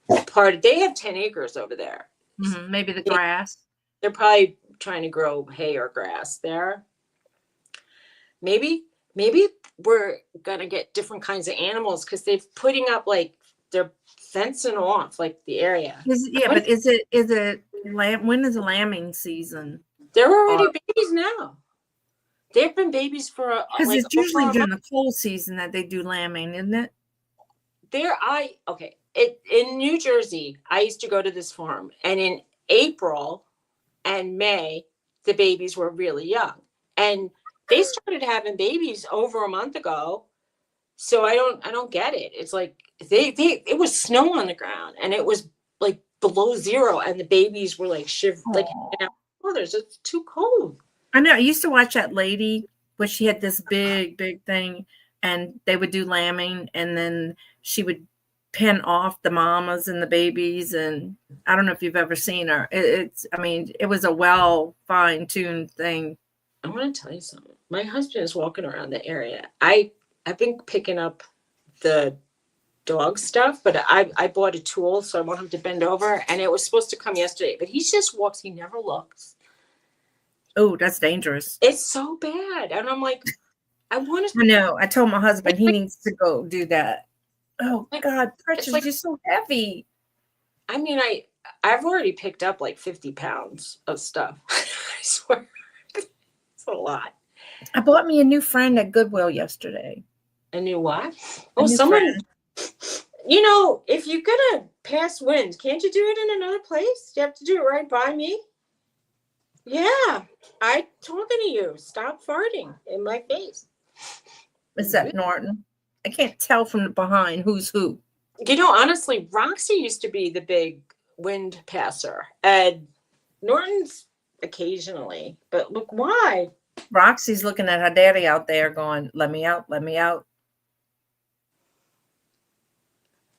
they have 10 acres over there. Mm-hmm. Maybe the grass. They're probably trying to grow hay or grass there. Maybe we're gonna get different kinds of animals because they're putting up they're fencing off the area. But is it when is lambing season? They're already babies now. They've been babies for because it's usually during the cold season that they do lambing, isn't it? In New Jersey, I used to go to this farm, and in April and May, the babies were really young, and they started having babies over a month ago. So I don't get it. It's it was snow on the ground, and it was below 0, and the babies were shivering mothers. It's too cold. I know. I used to watch that lady where she had this big thing, and they would do lambing, and then she would pin off the mamas and the babies, and I don't know if you've ever seen her. It was a well fine-tuned thing. I want to tell you something. My husband is walking around the area. I've been picking up the dog stuff, but I bought a tool so I want him to bend over, and it was supposed to come yesterday, but he just walks. He never looks. Oh, that's dangerous. It's so bad. And I'm I want to. I know. I told my husband he needs to go do that. Oh, God, Precious, you're so heavy. I mean, I've already picked up 50 pounds of stuff. I swear. It's a lot. I bought me a new friend at Goodwill yesterday. A new what? Someone. If you're going to pass wind, can't you do it in another place? You have to do it right by me. Yeah, I talking to you. Stop farting in my face. Is that Norton? I can't tell from behind who's who. You know, honestly, Roxy used to be the big wind passer, and Norton's occasionally. But look, why? Roxy's looking at her daddy out there going, let me out, let me out.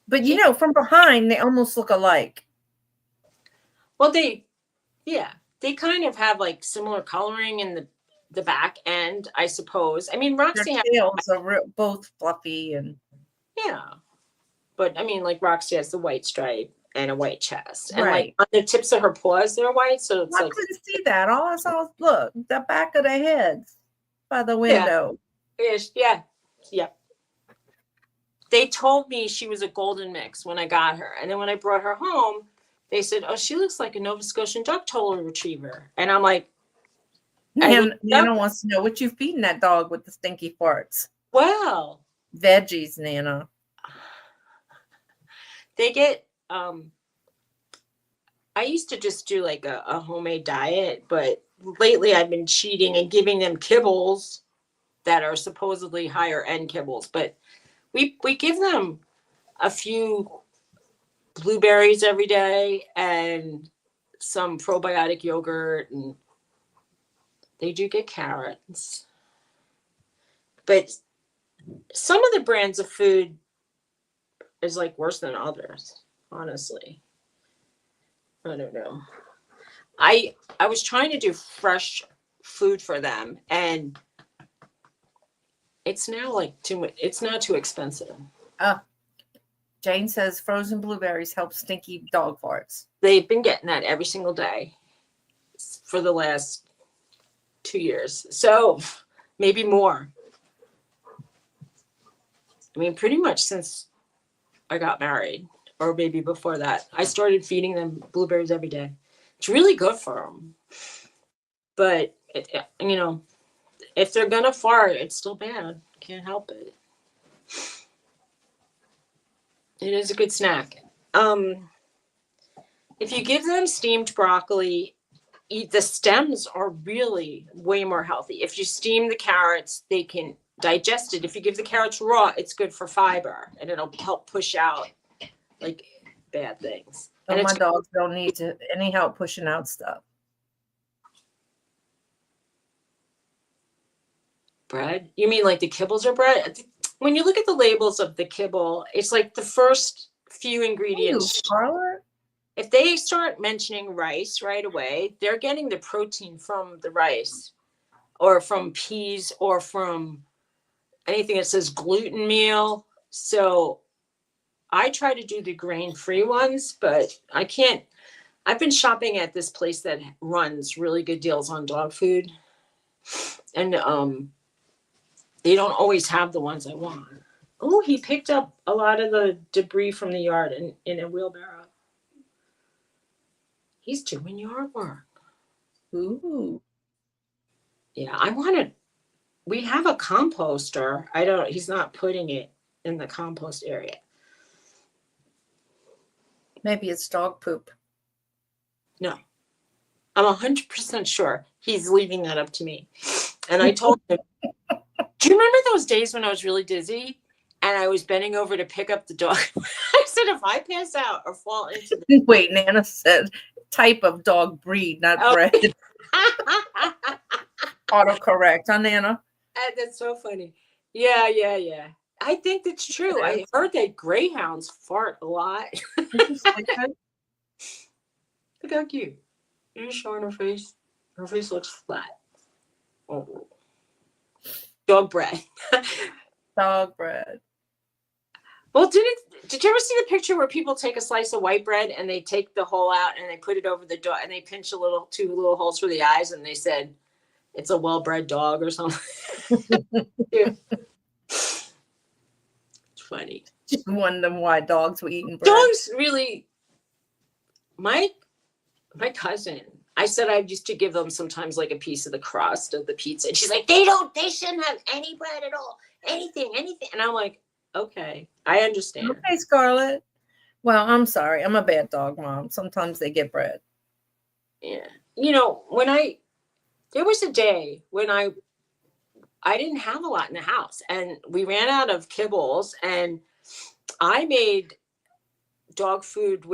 But you know, from behind, they almost look alike. Well, they kind of have like similar coloring in the back end, I suppose. I mean, Their Roxy has, tails are both fluffy and yeah, but I mean, like Roxy has the white stripe and a white chest, and like right. on the tips of her paws, they're white. So it's I like, couldn't see that. All I saw was look, the back of their heads by the yeah, window. yeah, yeah. They told me she was a golden mix when I got her, and then when I brought her home, they said, "Oh, she looks like a Nova Scotian Dog Toller Retriever," and I'm like, I looked Nana up. wants to know what you feeding that dog with the stinky farts. Well, Veggies, Nana. they get I used to just do like a homemade diet, but lately I've been cheating and giving them kibbles that are supposedly higher end kibbles. But we give them a few blueberries every day and some probiotic yogurt, and they do get carrots. But some of the brands of food is like worse than others, honestly. I don't know. I was trying to do fresh food for them, and it's now like too much. It's not too expensive. Jane says frozen blueberries help stinky dog farts. They've been getting that every single day for the last 2 years, so maybe more. I mean, pretty much since I got married, or maybe before that, I started feeding them blueberries every day. It's really good for them, but you know, if they're gonna fart, it's still bad. Can't help it. It is a good snack. If you give them steamed broccoli, the stems are really way more healthy. If you steam the carrots, they can digest it. If you give the carrots raw, it's good for fiber, and it'll help push out like bad things. So And my it's dogs don't need any help pushing out stuff. bread. You mean like the kibbles are bread? When you look at the labels of the kibble, it's like the first few ingredients. Scarlet? If they start mentioning rice right away, they're getting the protein from the rice or from peas or from anything that says gluten meal. So I try to do the grain-free ones, but I can't. I've been shopping at this place that runs really good deals on dog food, and they don't always have the ones I want. Oh, he picked up a lot of the debris from the yard in a wheelbarrow. He's doing yard work. Ooh. Yeah, I want to. We have a composter. He's not putting it in the compost area. Maybe it's dog poop. No, I'm 100% sure he's leaving that up to me. And I told him, do you remember those days when I was really dizzy and I was bending over to pick up the dog? I said, if I pass out or fall into the Wait, Nana said type of dog breed, not breed. Autocorrect, huh, Nana? That's so funny. Yeah. I think that's true. I heard that greyhounds fart a lot. Look how cute. You're showing her face. Her face looks flat. Oh. Dog bread. Dog bread. Well, did you ever see the picture where people take a slice of white bread and they take the hole out and they put it over the dog and they pinch two little holes for the eyes and they said it's a well-bred dog or something? Yeah. It's funny. Just wondering why dogs were eating bread. Dogs really. My cousin, I said I used to give them sometimes like a piece of the crust of the pizza, and she's like, they shouldn't have any bread at all, anything, and I'm like, okay, I understand. Okay, Scarlett. Well, I'm sorry, I'm a bad dog mom. Sometimes they get bread. Yeah, there was a day when I didn't have a lot in the house and we ran out of kibbles, and I made dog food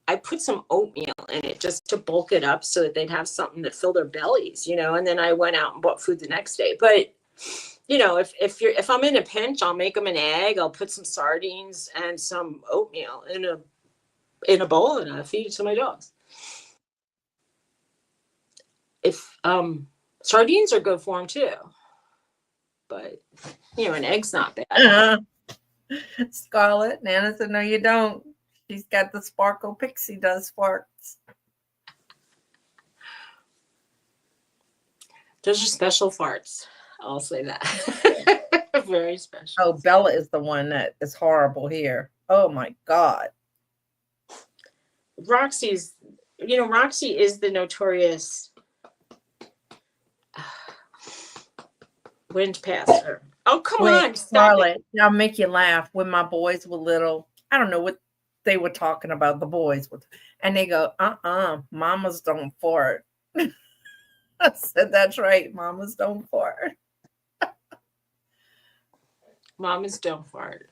I put some oatmeal in it just to bulk it up so that they'd have something to fill their bellies, and then I went out and bought food the next day. But if I'm in a pinch, I'll make them an egg. I'll put some sardines and some oatmeal in a bowl, and I feed it to my dogs. If sardines are good for them too, but an egg's not bad. Scarlett, Nana said, "No, you don't. She's got the sparkle. Pixie does sparks." Those are special farts. I'll say that. Very special. Oh, Bella is the one that is horrible here. Oh my God. Roxy is the notorious wind passer. Oh, come on, Scarlett. I'll make you laugh. When my boys were little, I don't know what they were talking about, the boys, and they go, mamas don't fart. I said, that's right, mamas don't fart. Mamas don't fart.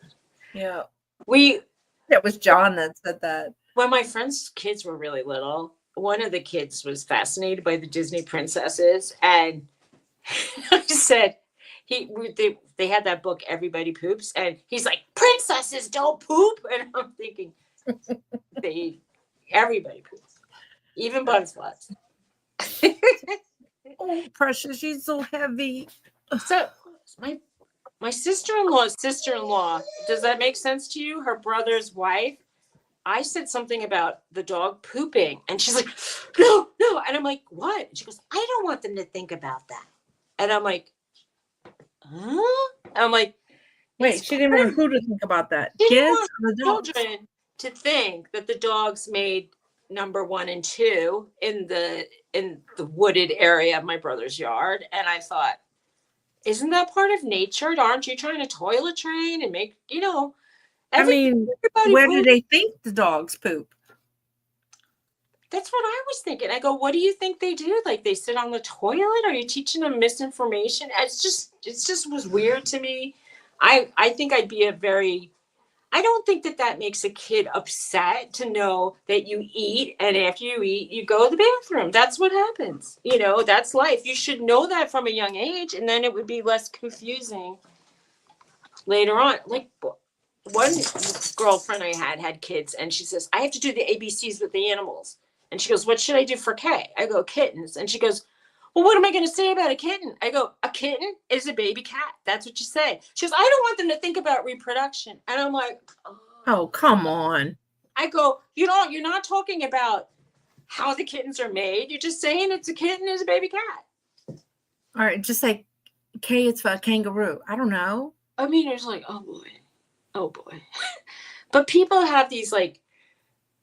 Yeah. That was John that said that. When my friend's kids were really little, one of the kids was fascinated by the Disney princesses, and I said, they had that book, Everybody Poops, and he's like, princesses don't poop, and I'm thinking, everybody poops, even butterflies. Oh, precious, she's so heavy. So my sister-in-law's sister-in-law, does that make sense to you? Her brother's wife. I said something about the dog pooping, and she's like, no, and I'm like, what? And she goes, I don't want them to think about that. And I'm like, huh? And I'm like, wait, she didn't want who to think about that? Kids or the children to think that the dogs made number 1 and 2 in the wooded area of my brother's yard. And I thought, isn't that part of nature? Aren't you trying to toilet train and make, I mean, where do they think the dogs poop? That's what I was thinking. I go, what do you think they do? Like, they sit on the toilet? Are you teaching them misinformation? It just was weird to me. I think I'd be I don't think that makes a kid upset to know that you eat, and after you eat, you go to the bathroom. That's what happens. That's life. You should know that from a young age, and then it would be less confusing later on. Like, one girlfriend I had kids, and she says, I have to do the ABCs with the animals. And she goes, what should I do for K? I go, kittens. And she goes, well, what am I going to say about a kitten? I go, a kitten is a baby cat. That's what you say. She goes, I don't want them to think about reproduction. And I'm like, oh, come on. I go, you're not talking about how the kittens are made. You're just saying it's a kitten is a baby cat. All right, just say K is for a kangaroo. I don't know. I mean, it's like, oh boy. But people have these like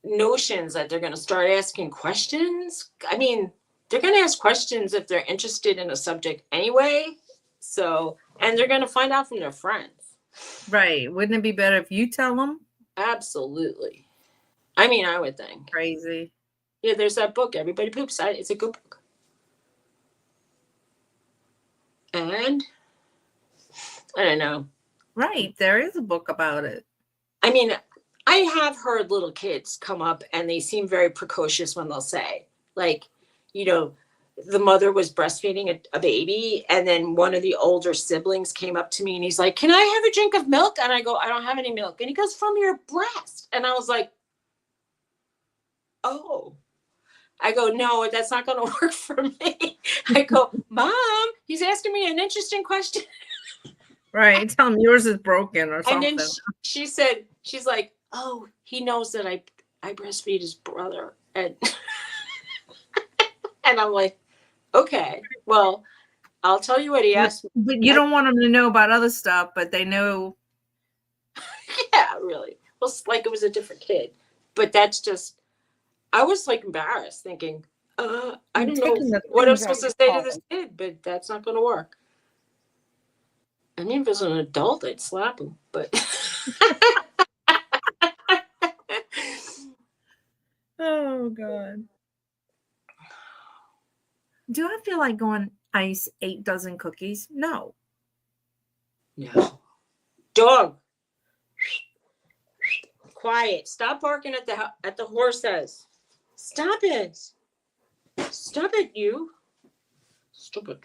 notions that they're going to start asking questions. I mean, they're going to ask questions if they're interested in a subject anyway. So, and they're going to find out from their friends. Right. Wouldn't it be better if you tell them? Absolutely. I mean, I would think. Crazy. Yeah, there's that book, Everybody Poops. It's a good book. And I don't know. Right. There is a book about it. I mean, I have heard little kids come up and they seem very precocious when they'll say, like, the mother was breastfeeding a baby, and then one of the older siblings came up to me and he's like, can I have a drink of milk? And I go, I don't have any milk. And he goes, from your breast. And I was like, oh. I go, no, that's not going to work for me. I go, Mom, he's asking me an interesting question. Right. Tell him yours is broken or something. And then she said, she's like, oh, he knows that I breastfeed his brother. And and I'm like, okay, well, I'll tell you what he asked me. But you don't want them to know about other stuff, but they know. Yeah, really. Well, like it was a different kid. But that's just, I was like embarrassed thinking, I don't know what I'm supposed to say to this kid, but that's not going to work. I mean, if it was an adult, I'd slap him, but. Oh, God. Do I feel like going ice 8 dozen cookies? No. No. Dog. Quiet. Stop barking at the horses. Stop it. Stop it, you. Stupid.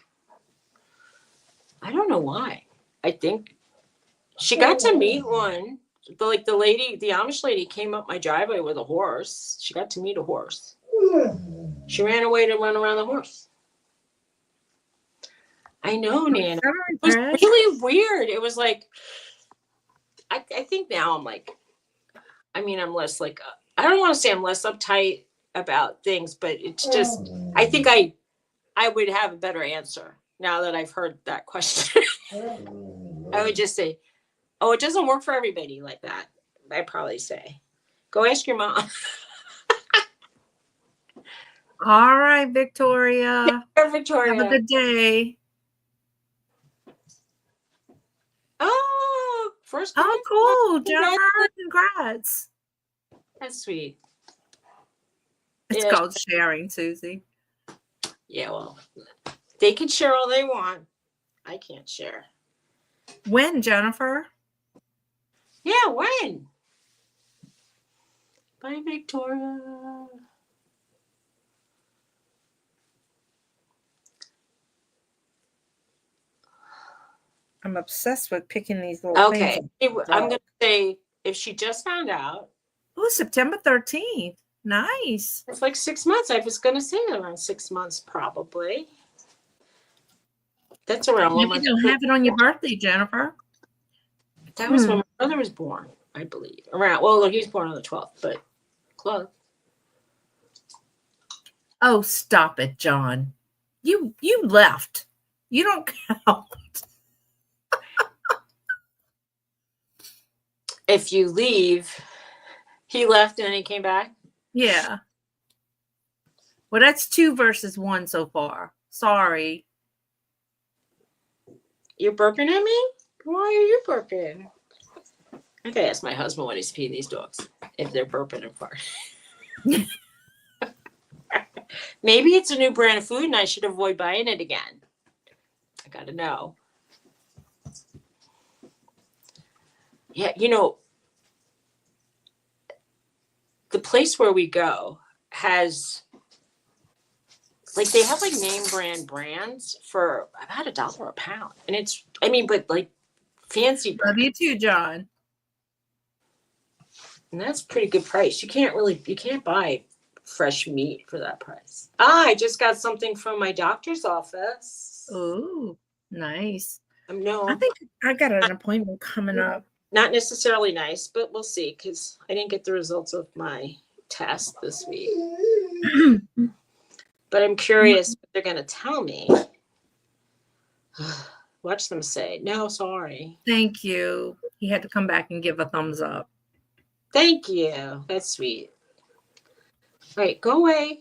I don't know why. I think she got to meet one. The lady, the Amish lady came up my driveway with a horse. She got to meet a horse. She ran away to run around the horse. I know, Nana. It was really weird. It was like, I think now I'm like, I mean, I'm less like, I don't want to say I'm less uptight about things, but it's just, I think I would have a better answer now that I've heard that question. I would just say, oh, it doesn't work for everybody like that. I'd probably say, go ask your mom. All right, Victoria. Victoria. Have a good day. Oh, first. Oh, cool. Jennifer, congrats. That's sweet. It's called sharing, Suzy. Yeah, well, they can share all they want. I can't share. When, Jennifer? Yeah, when? Bye, Victoria. I'm obsessed with picking these little things. I'm going to say if she just found out. Oh, September 13th. Nice. It's like 6 months. I was going to say around 6 months, probably. That's around 1 month. Maybe you'll have it on your birthday, Jennifer. That was when my brother was born, I believe. Around, well, look, he was born on the 12th, but close. Oh, stop it, John. You left. You don't count. If you leave, he left and then he came back? Yeah. Well, that's 2 versus 1 so far. Sorry. You're burping at me? Why are you burping? I gotta ask my husband when he's feeding these dogs if they're burping and farting. Maybe it's a new brand of food and I should avoid buying it again. I gotta know. Yeah, you know, the place where we go has, like, they have like name brand brands for about $1 a pound. And it's, I mean, but like fancy brand. Love you too, John. And that's pretty good price. You can't buy fresh meat for that price. I just got something from my doctor's office. Oh, nice. No. I think I got an appointment coming up. Not necessarily nice, but we'll see because I didn't get the results of my test this week. But I'm curious what they're going to tell me. Watch them say, no, sorry. Thank you. He had to come back and give a thumbs up. Thank you. That's sweet. All right, go away.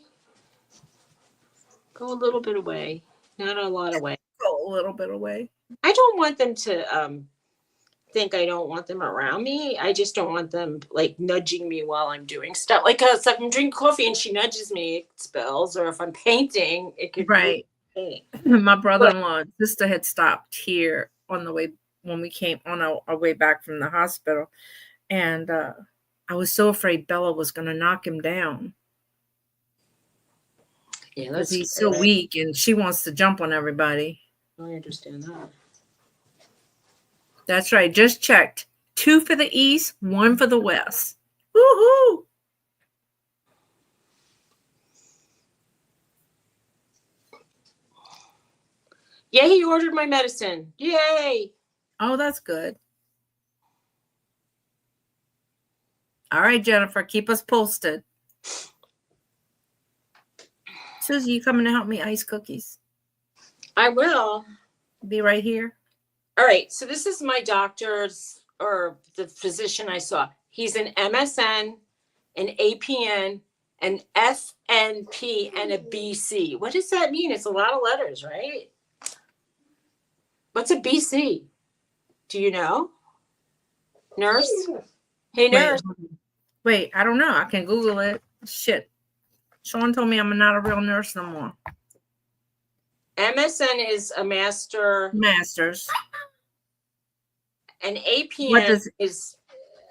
Go a little bit away. Not a lot away. Go a little bit away. I don't want them to think I don't want them around me. I just don't want them like nudging me while I'm doing stuff. Like if I'm drinking coffee and she nudges me, it spills. Or if I'm painting, it could right. My brother-in-law and sister had stopped here on the way when we came on our way back from the hospital, and I was so afraid Bella was going to knock him down. Yeah, because he's so weak, and she wants to jump on everybody. I understand that. That's right. Just checked. 2 for the East, 1 for the West. Woohoo! Yeah, he ordered my medicine. Yay! Oh, that's good. All right, Jennifer, keep us posted. Suzy, you coming to help me ice cookies? I will. Be right here. All right. So this is my doctor's or the physician I saw. He's an MSN, an APN, an FNP, and a BC. What does that mean? It's a lot of letters, right? What's a BC? Do you know? Nurse? Hey, nurse. Wait, I don't know. I can Google it. Shit. Sean told me I'm not a real nurse no more. MSN is a masters. and What APN does is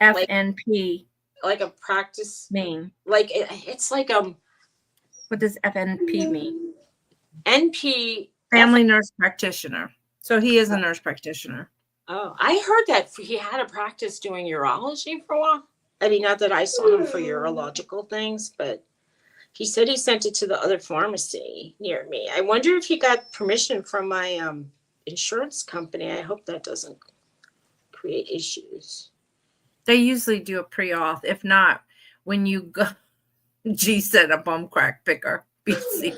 FNP like a practice, mean? like it's like What does FNP mean? NP. Family nurse practitioner. So he is a nurse practitioner. Oh, I heard that he had a practice doing urology for a while. I mean, not that I saw him for urological things, but he said he sent it to the other pharmacy near me. I wonder if he got permission from my insurance company. I hope that doesn't create issues. They usually do a pre-auth. If not, when you go, G said a bum crack picker. BC.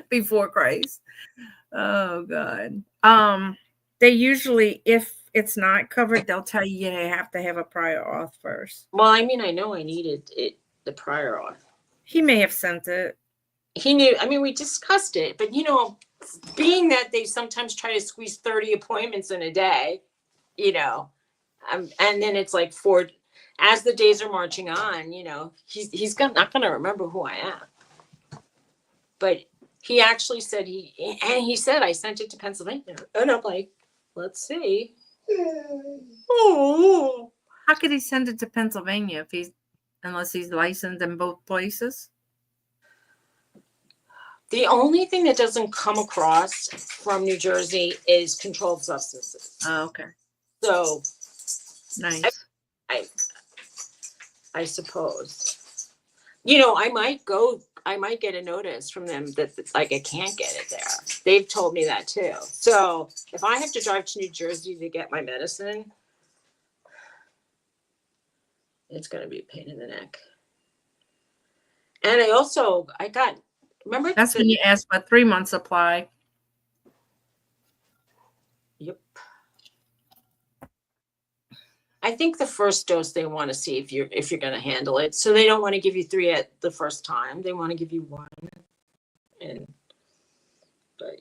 Before Christ. Oh God. They usually, if it's not covered, they'll tell you have to have a prior auth first. Well, I mean, I know I needed it, the prior auth. He may have sent it. He knew. I mean, we discussed it, but being that they sometimes try to squeeze 30 appointments in a day, and then it's like as the days are marching on, he's not going to remember who I am. But he actually said he said I sent it to Pennsylvania, and I'm like, let's see. Oh, how could he send it to Pennsylvania unless he's licensed in both places? The only thing that doesn't come across from New Jersey is controlled substances. Oh, okay. So nice. I suppose. I might get a notice from them that like I can't get it there. They've told me that too. So if I have to drive to New Jersey to get my medicine, it's going to be a pain in the neck. And I got, remember? That's when you ask for 3-month supply. Yep. I think the first dose they want to see if you're going to handle it. So they don't want to give you 3 at the first time. They want to give you 1. But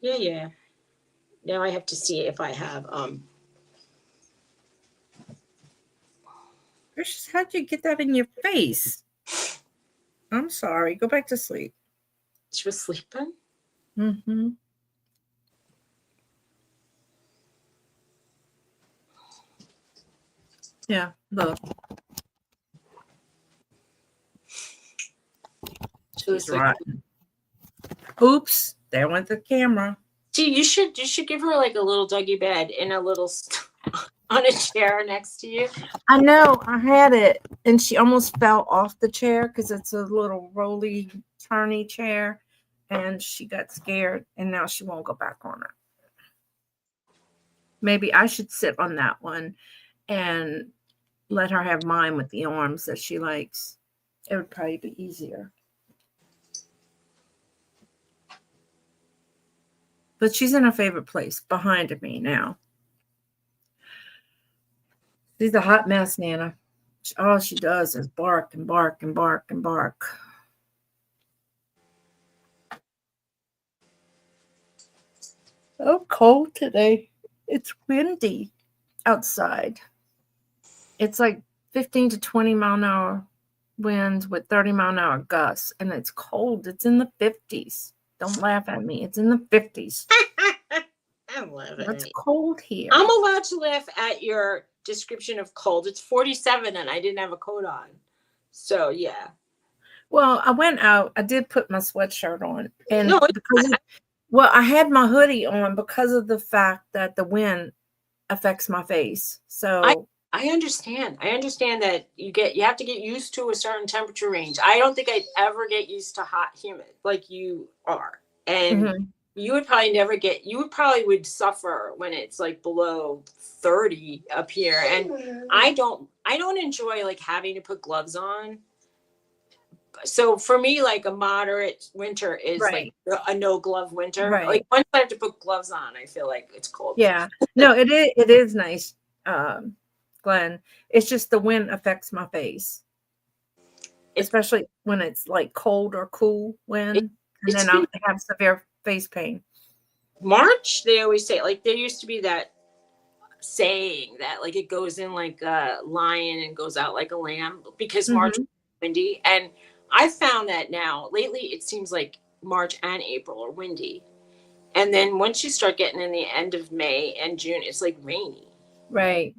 yeah. Now I have to see if I have Gracious, how'd you get that in your face? I'm sorry. Go back to sleep. She was sleeping? Mm-hmm. Yeah, look. She's rotten. Oops, there went the camera. Gee, you should give her like a little doggy bed and a little on a chair next to you. I know, I had it, and she almost fell off the chair because it's a little rolly, turny chair, and she got scared, and now she won't go back on it. Maybe I should sit on that one and let her have mine with the arms that she likes. It would probably be easier. But she's in her favorite place, behind me now. She's a hot mess, Nana. All she does is bark and bark and bark and bark. Oh, cold today. It's windy outside. It's like 15 to 20 mile an hour winds with 30 mile an hour gusts, and it's cold. It's in the 50s. Don't laugh at me. It's in the 50s. I'm laughing. It's cold here. I'm allowed to laugh at your description of cold. It's 47 and I didn't have a coat on. So, yeah. Well, I went out. I did put my sweatshirt on. And I had my hoodie on because of the fact that the wind affects my face. So I understand. I understand that you have to get used to a certain temperature range. I don't think I'd ever get used to hot, humid like you are. And you would probably would suffer when it's like below 30 up here. And I don't enjoy like having to put gloves on. So for me, like a moderate winter is like a no glove winter. Right. Like once I have to put gloves on, I feel like it's cold. Yeah. No, it is nice, Glenn. It's just the wind affects my face. Especially when it's like cold or cool wind. And then I have severe face pain. March, they always say, like there used to be that saying that like it goes in like a lion and goes out like a lamb because March is windy. And I found that now lately it seems like March and April are windy. And then once you start getting in the end of May and June, it's like rainy. Right.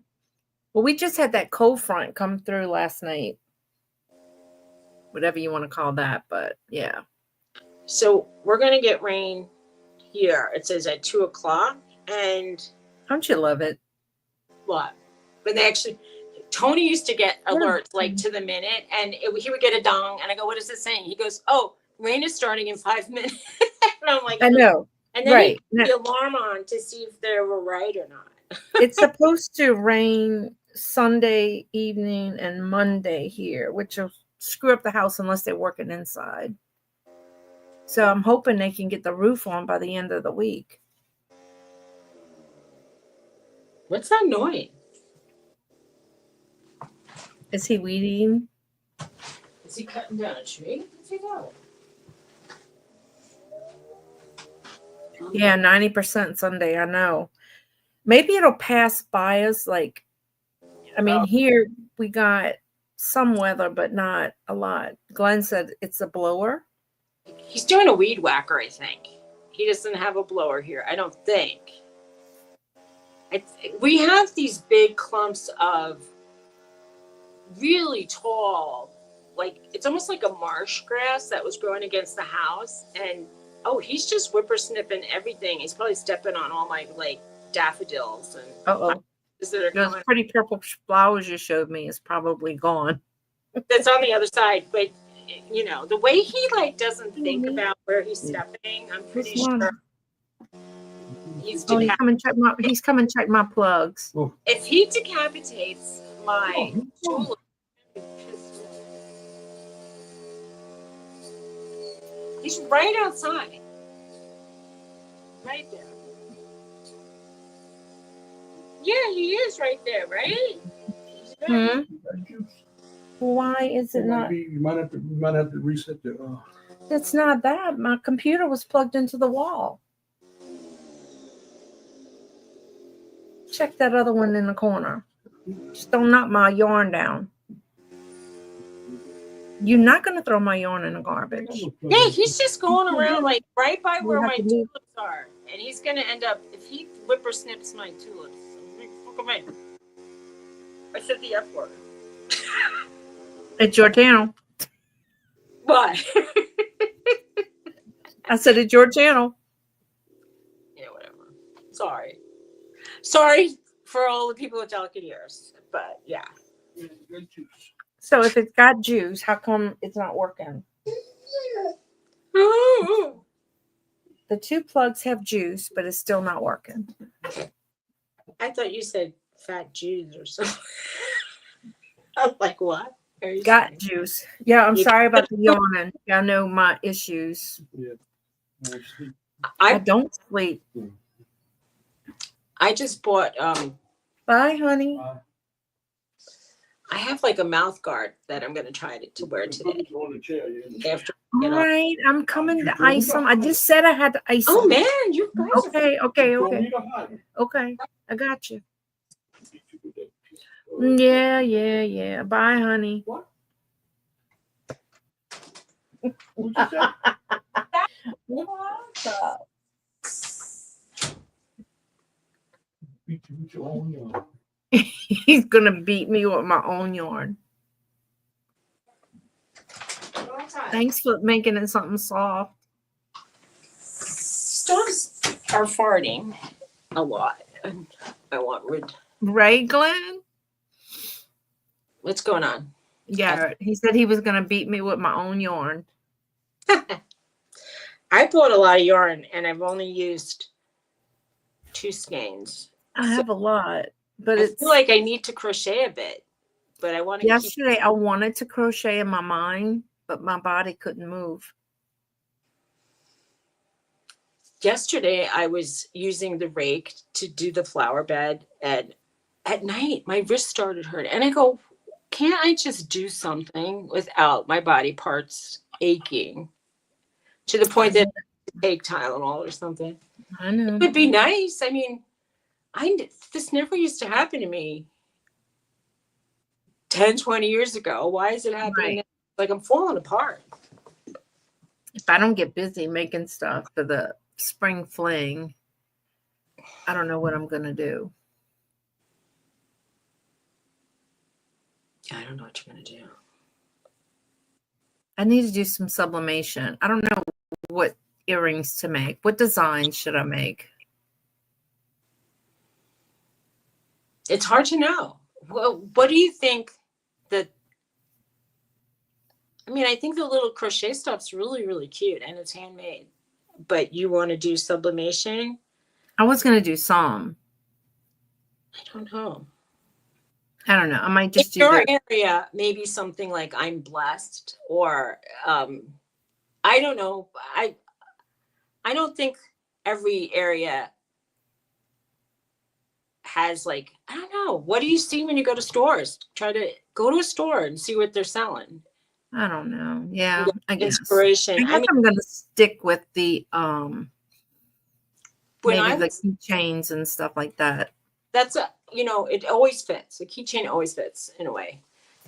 Well, we just had that cold front come through last night. Whatever you want to call that, but yeah. So we're going to get rain here. It says at 2:00. And don't you love it? What? But they actually, Tony used to get alerts like to the minute, and he would get a dong, and I go, "What is it saying?" He goes, "Oh, rain is starting in 5 minutes." And I'm like, I know. And then right. he put the alarm on to see if they were right or not. It's supposed to rain Sunday evening and Monday here, which will screw up the house unless they're working inside. So I'm hoping they can get the roof on by the end of the week. What's that noise? Is he weeding? Is he cutting down a tree? What's he doing? Yeah, 90% Sunday, I know. Maybe it'll pass by us. Like, I mean, here we got some weather, but not a lot. Glenn said it's a blower. He's doing a weed whacker, I think. He doesn't have a blower here, I don't think. We have these big clumps of really tall, like it's almost like a marsh grass that was growing against the house. And he's just whippersnipping everything. He's probably stepping on all my like daffodils and those pretty purple flowers you showed me is probably gone. That's on the other side, but you know the way he like doesn't think about where he's stepping. I'm pretty sure he's come and check my plugs. If he decapitates my tulip, he's right outside, right there. Yeah, he is right there, right? Why is it not? You might have to reset the. It's not that. My computer was plugged into the wall. Check that other one in the corner. Just don't knock my yarn down. You're not going to throw my yarn in the garbage. Yeah, he's just going around like right by where my tulips are. And he's going to end up, if he whippersnips my tulips, fuck him in. I said the F word. It's your channel. What? I said it's your channel. Yeah, whatever. Sorry for all the people with delicate ears. But yeah. So if it's got juice, how come it's not working? The two plugs have juice, but it's still not working. I thought you said fat Jews or something. I'm like, what? Got saying? Juice. Yeah, I'm sorry about the yawning. I know my issues. Yeah. I don't sleep. I just bought Bye, honey. I have like a mouth guard that I'm going to try to wear today. After all right, I'm coming to ice them. I just said I had to ice them. Oh man, you guys. Okay. I got you. Yeah. Bye, honey. What? Beat you with your own yarn. He's gonna beat me with my own yarn. Thanks for making it something soft. Storms are farting a lot. I want rid. Right, Glenn? What's going on? Yeah, he said he was gonna beat me with my own yarn. I bought a lot of yarn and I've only used 2 skeins. I have a lot, but I feel like I need to crochet a bit, but I want to. Yesterday, I wanted to crochet in my mind, but my body couldn't move. Yesterday, I was using the rake to do the flower bed, and at night, my wrist started hurting, and I go, "Can't I just do something without my body parts aching?" To the point that I take Tylenol or something. I know. It would be nice. I mean, this never used to happen to me 10, 20 years ago. Why is it happening now? Like I'm falling apart. If I don't get busy making stuff for the spring fling, I don't know what I'm going to do. I don't know what you're going to do. I need to do some sublimation. I don't know what earrings to make. What designs should I make? It's hard to know. Well, what do you think that? I mean, I think the little crochet stuff's really, really cute and it's handmade. But you want to do sublimation? I was going to do some. I don't know. I don't know. I might just In do your the area, maybe something like I'm blessed, or I don't know. I don't think every area has like, I don't know. What do you see when you go to stores? Try to go to a store and see what they're selling. I don't know. Yeah, Get I guess. inspiration. I I guess mean, I'm going to stick with the when maybe I the was, keychains and stuff like that. that's a, it always fits. The keychain always fits in a way.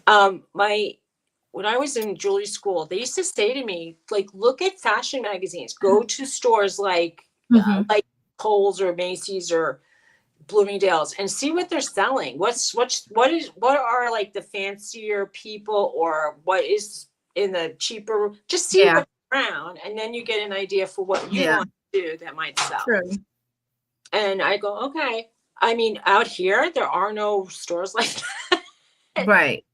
When I was in jewelry school, they used to say to me, like, look at fashion magazines, go to stores Mm-hmm. like Kohl's or Macy's or Bloomingdale's and see what they're selling. What are like the fancier people, or what is in the cheaper, just see Yeah. what's around, and then you get an idea for what you Yeah. want to do that might sell. True. And I go, okay. I mean, out here there are no stores like that. Right.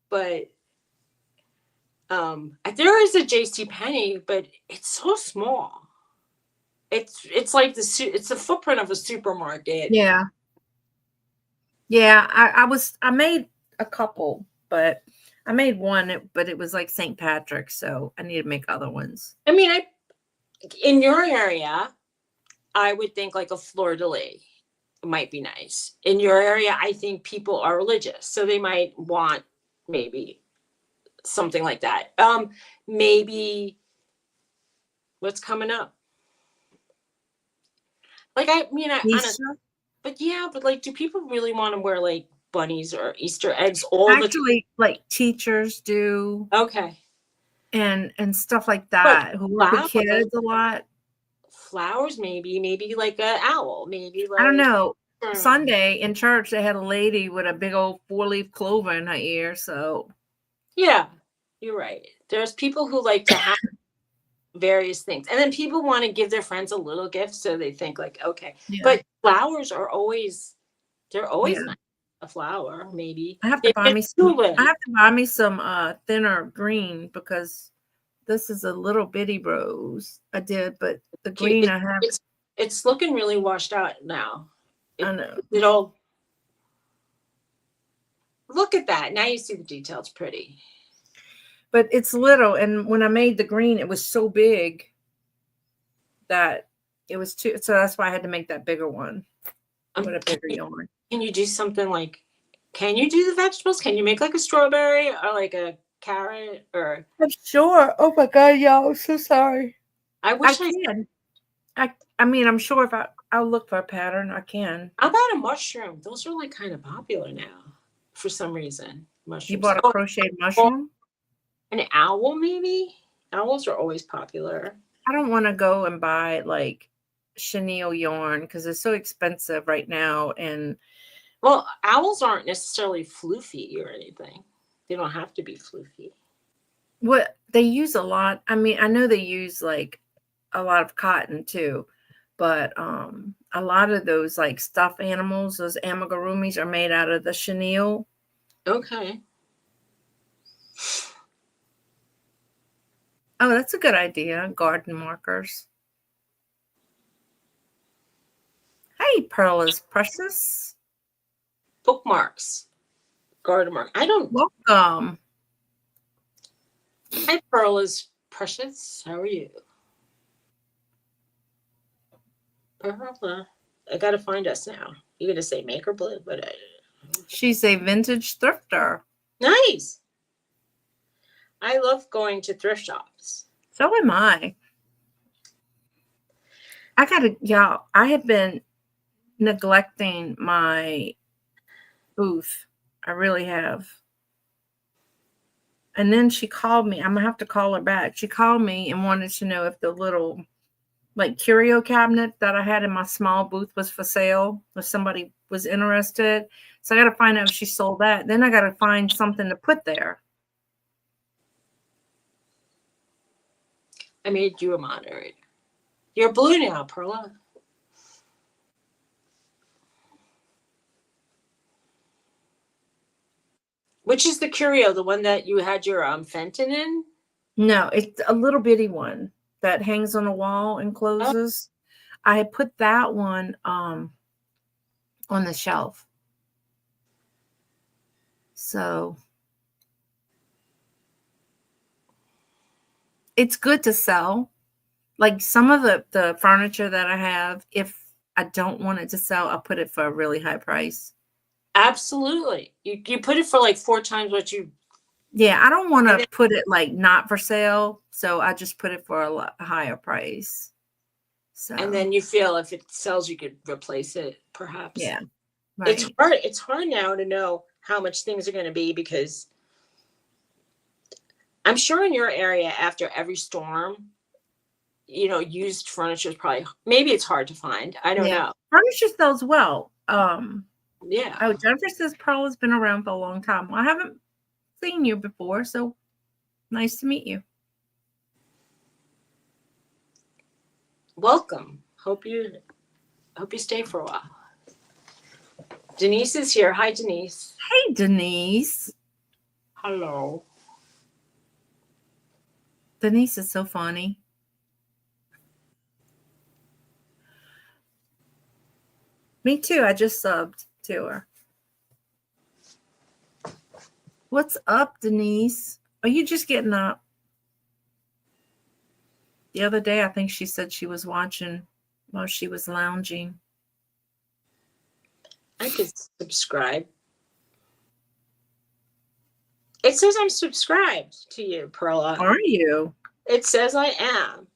But there is a JC Penney, but it's so small. It's like it's the footprint of a supermarket. Yeah. Yeah. I made a couple, but I made one, but it was like St. Patrick's, so I need to make other ones. I mean, in your area, I would think like a fleur de lis might be nice. In your area, I think people are religious, so they might want maybe something like that. Maybe what's coming up? Like, I mean, Easter? but yeah, but like, do people really want to wear like bunnies or Easter eggs all Actually, like teachers do, Okay. and stuff like But that, who work with flowers, kids a lot. flowers, maybe like an owl, maybe like I don't know. Sunday in church, they had a lady with a big old 4-leaf clover in her ear. So Yeah, you're right. There's people who like to have various things, and then people want to give their friends a little gift, so they think like, okay. yeah. But flowers are always, they're always Yeah. nice. A flower, maybe. I have to buy me some. Tulip. I have to buy me some thinner green, because this is a little bitty rose. I did, but the green I have. It's looking really washed out now. I know. It all. Look at that. Now you see the detail. It's pretty. But it's little, and when I made the green, it was so big that it was too. So that's why I had to make that bigger one with a bigger yarn. Can you do something like? Can you do the vegetables? Can you make like a strawberry or like a carrot or? I'm sure. Oh my God, y'all! I'm so sorry. I wish I can. I mean, I'm sure if I'll look for a pattern, I can. How about a mushroom? Those are like kind of popular now, for some reason. Mushrooms. You bought a crocheted mushroom? An owl, maybe? Owls are always popular. I don't want to go and buy like chenille yarn because it's so expensive right now. And well, owls aren't necessarily floofy or anything. They don't have to be floofy. what they use a lot. I mean, I know they use like a lot of cotton too, but a lot of those like stuffed animals, those amigurumis, are made out of the chenille. Okay. Oh, that's a good idea. Garden markers. Hey, Pearl is precious. Bookmarks. Garden mark. I don't. Welcome. Hi, Pearl is precious. How are you? Pearl, I gotta find us now. You're gonna say make or blue, but She's a vintage thrifter. Nice. I love going to thrift shops. So am I. Y'all, I have been neglecting my booth. I really have. And then she called me. I'm gonna have to call her back. She called me and wanted to know if the little like curio cabinet that I had in my small booth was for sale, if somebody was interested. So I got to find out if she sold that. Then I got to find something to put there. I made you a moderator. You're blue now, Perla. Which is the curio? The one that you had your Fenton in? No, it's a little bitty one that hangs on a wall and closes. I had put that one on the shelf. So it's good to sell. Like some of the furniture that I have, if I don't want it to sell, I'll put it for a really high price. Absolutely. You put it for like 4 times what you. Yeah, I don't want to put it like not for sale, so I just put it for a higher price. So and then you feel if it sells, you could replace it, perhaps. Yeah, right. It's hard now to know how much things are going to be because I'm sure in your area after every storm, used furniture is probably maybe it's hard to find. I don't know. Furniture sells well. Yeah. Oh, Jennifer says Pearl has been around for a long time. Well, I haven't seen you before, so nice to meet you. Welcome. Hope you stay for a while. Denise is here. Hi, Denise. Hey, Denise. Hello. Denise is so funny. Me too. I just subbed to her. What's up, Denise? Are you just getting up? The other day, I think she said she was watching while she was lounging. I could subscribe. It says I'm subscribed to you, Perla. Are you? It says I am.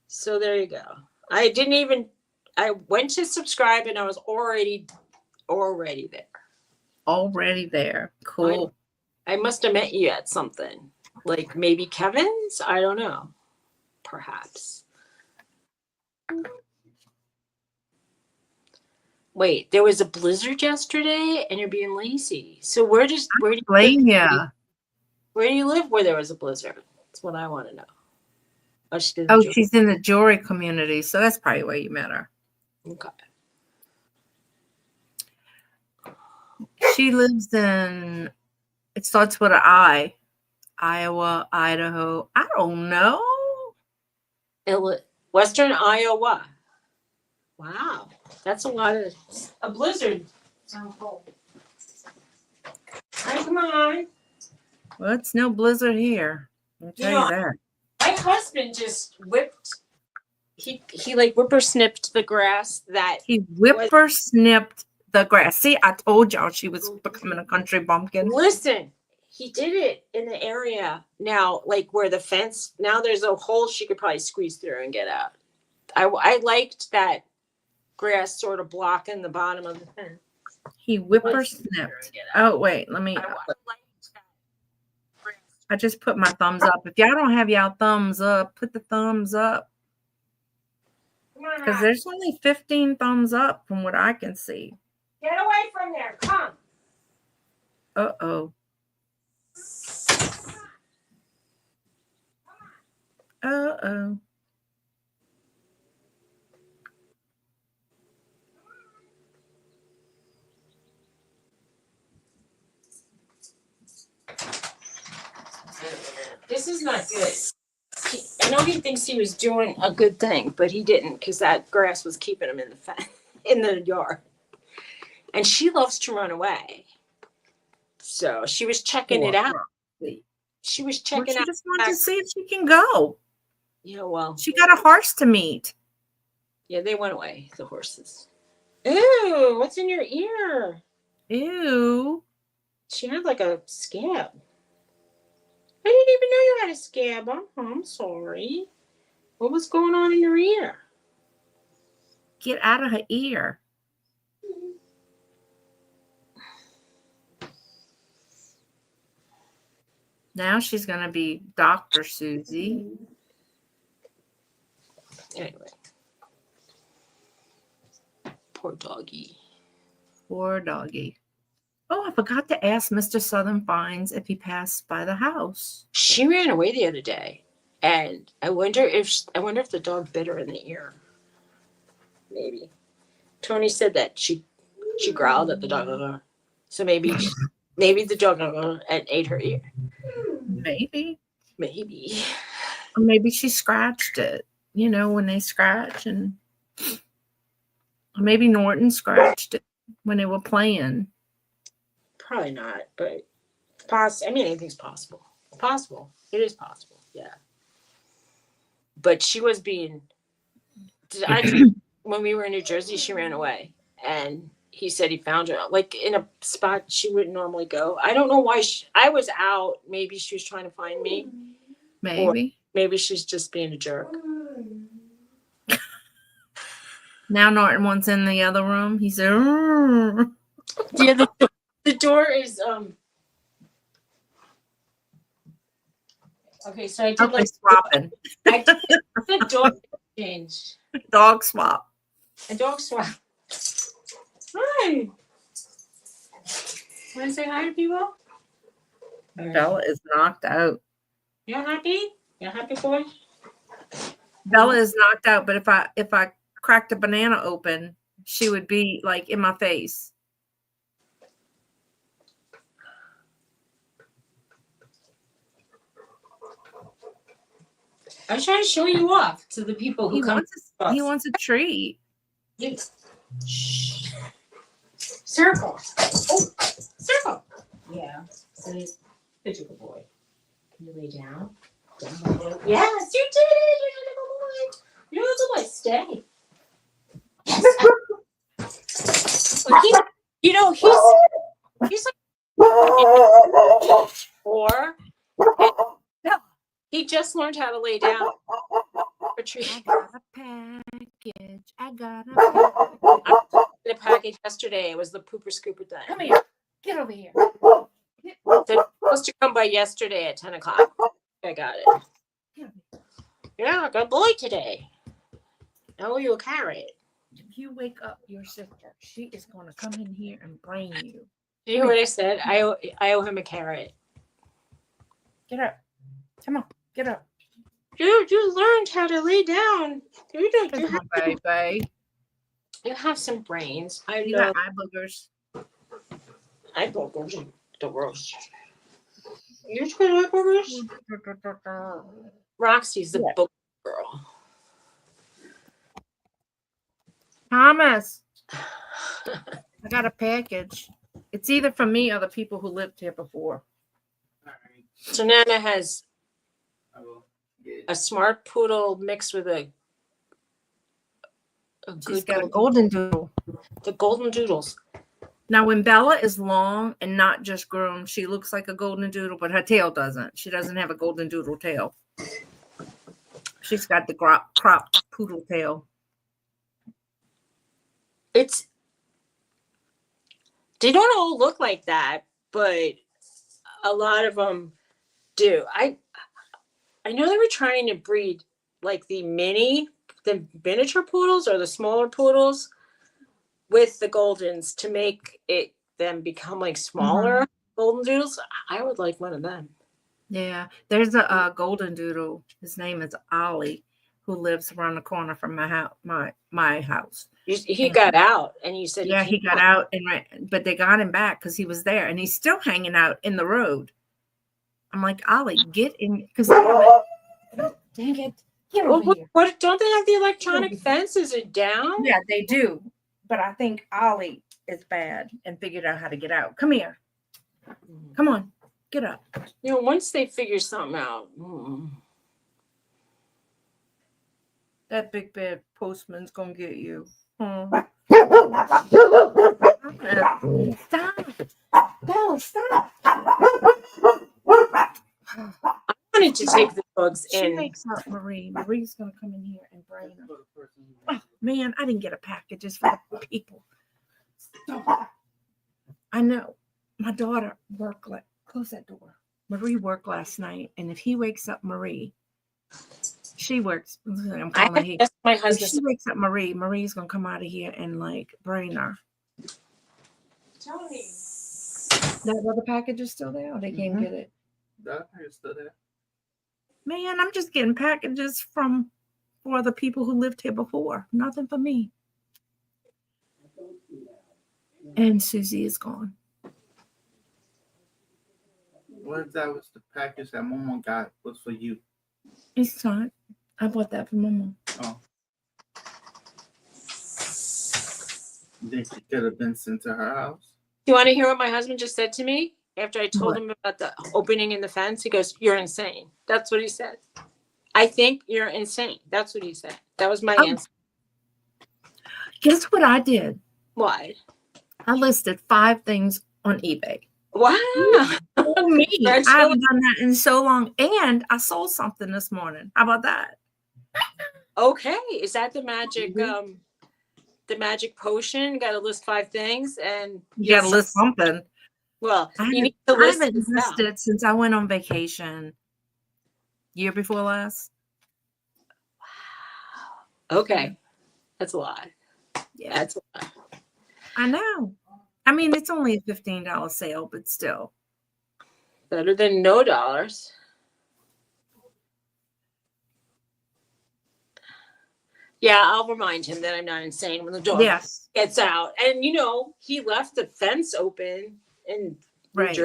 So there you go. I went to subscribe and I was already there. Already there. Cool. I must have met you at something. Like maybe Kevin's? I don't know. Perhaps. Wait, there was a blizzard yesterday and you're being lazy. So where do you live? Where do you live where there was a blizzard? That's what I want to know. Oh, she's in the jewelry community, so that's probably where you met her. Okay. She lives in, it starts with an I. Iowa, Idaho. I don't know. Western Iowa. Wow. That's a lot of a blizzard. Sounds cold. Hi, come on. Well, it's no blizzard here. I'll tell you that. My husband just whipped. He like whippersnipped the grass that he whippersnipped the grass. See, I told y'all she was becoming a country bumpkin. Listen, he did it in the area now, like where the fence. Now there's a hole she could probably squeeze through and get out. I liked that grass sort of blocking the bottom of the fence. He whippersnipped. Oh wait, let me. I just put my thumbs up. If y'all don't have y'all thumbs up, put the thumbs up. Because there's only 15 thumbs up from what I can see. Get away from there. Come. Uh-oh. Uh-oh. This is not good. I know he thinks he was doing a good thing, but he didn't because that grass was keeping him in the yard. And she loves to run away. So she was checking it out. She was checking out. She just wanted to see if she can go. Yeah, well. She got a horse to meet. Yeah, they went away, the horses. Ew, what's in your ear? Ew. She had like a scab. I didn't even know you had a scab. I'm sorry. What was going on in your ear? Get out of her ear. Now she's going to be Dr. Suzy. Anyway. Poor doggy. Poor doggy. Oh, I forgot to ask Mr. Southern Fines if he passed by the house. She ran away the other day, and I wonder if the dog bit her in the ear. Maybe. Tony said that she growled at the dog, so maybe the dog and ate her ear. Maybe. Maybe. Or maybe she scratched it. You know, when they scratch, and or maybe Norton scratched it when they were playing. Probably not, but I mean, anything's possible. Possible. It is possible. Yeah. But she was being. When we were in New Jersey, she ran away, and he said he found her like in a spot she wouldn't normally go. I don't know why. I was out. Maybe she was trying to find me. Maybe. Or maybe she's just being a jerk. Now Norton wants in the other room. He said, "Rrr." Yeah, the door is okay. So I did swapping. I did the dog exchange. Dog swap. A dog swap. Hi. Want to say hi to people? Bella is knocked out. You're happy? You're happy, boy? Bella is knocked out, but if I cracked a banana open, she would be like in my face. I was trying to show you off to the people who come. He wants a treat. Shh. Circle. Oh, circle. Yeah. So he's a good boy. Can you lay down? Yes, you did it. You're a good boy. You're a good boy. Stay. Yes. Well, he's like 4. He just learned how to lay down. I got a package. I got a package yesterday. It was the pooper scooper thing. Come here. Get over here. They're supposed to come by yesterday at 10 o'clock. I got it. Yeah, good boy today. I owe you a carrot. If you wake up your sister, she is going to come in here and brain you. Do you hear what I said? I owe him a carrot. Get up. Come on. Get up. You learned how to lay down. You have some brains. I you know. got eye boogers. Eye boogers are the worst. You're eye boogers? Roxy's the booger girl. Thomas, I got a package. It's either from me or the people who lived here before. So Nana has a smart poodle mixed with a She's got a golden doodle. The golden doodles. Now, when Bella is long and not just groomed, she looks like a golden doodle, but her tail doesn't. She doesn't have a golden doodle tail. She's got the cropped poodle tail. They don't all look like that, but a lot of them do. I know they were trying to breed like the miniature poodles or the smaller poodles with the goldens to make them become like smaller golden doodles. I would like one of them. Yeah, there's a golden doodle. His name is Ollie, who lives around the corner from my house. He got out, and you said he got out but they got him back because he was there, and he's still hanging out in the road. I'm like, Ollie, get in, because dang it, get over here. What? Don't they have the electronic fence? Is it down? Yeah, they do, but I think Ollie is bad and figured out how to get out. Come here, come on, get up. Once they figure something out. That big bad postman's gonna get you. Stop. Bella, stop. I wanted to take the bugs in. She wakes up Marie. Marie's gonna come in here and brain her. Oh, man, I didn't get a package. It's for the people. Stop. I know. My daughter worked close that door. Marie worked last night, and if he wakes up Marie, she works. I'm I calling her have he. asked my If husband. she wakes up Marie, Marie's gonna come out of here and like brain her. Tony. That other package is still there, or they can't get it. That is still there. Man, I'm just getting packages for the people who lived here before. Nothing for me. And Suzy is gone. What if that was the package that Momo got was for you? It's not. I bought that for Mama. Oh. You think it could have been sent to her house? You want to hear what my husband just said to me after I told What? him about the opening in the fence? He goes, "You're insane." That's what he said. I think you're insane. That's what he said. That was my answer. Guess what I did? Why? I listed 5 things on eBay. Wow. Oh, me. I haven't done that in so long. And I sold something this morning. How about that? Okay. Is that the magic Mm-hmm. the magic potion? Got to list 5 things and You gotta list something. Well, I you need to list haven't it now. listed since I went on vacation. Year before last. Wow. Okay. That's a lot. Yeah. That's a lot. I know. I mean, it's only a $15 sale, but still. Better than no dollars. Yeah, I'll remind him that I'm not insane when the dog Yes. gets out. And, he left the fence open and Right.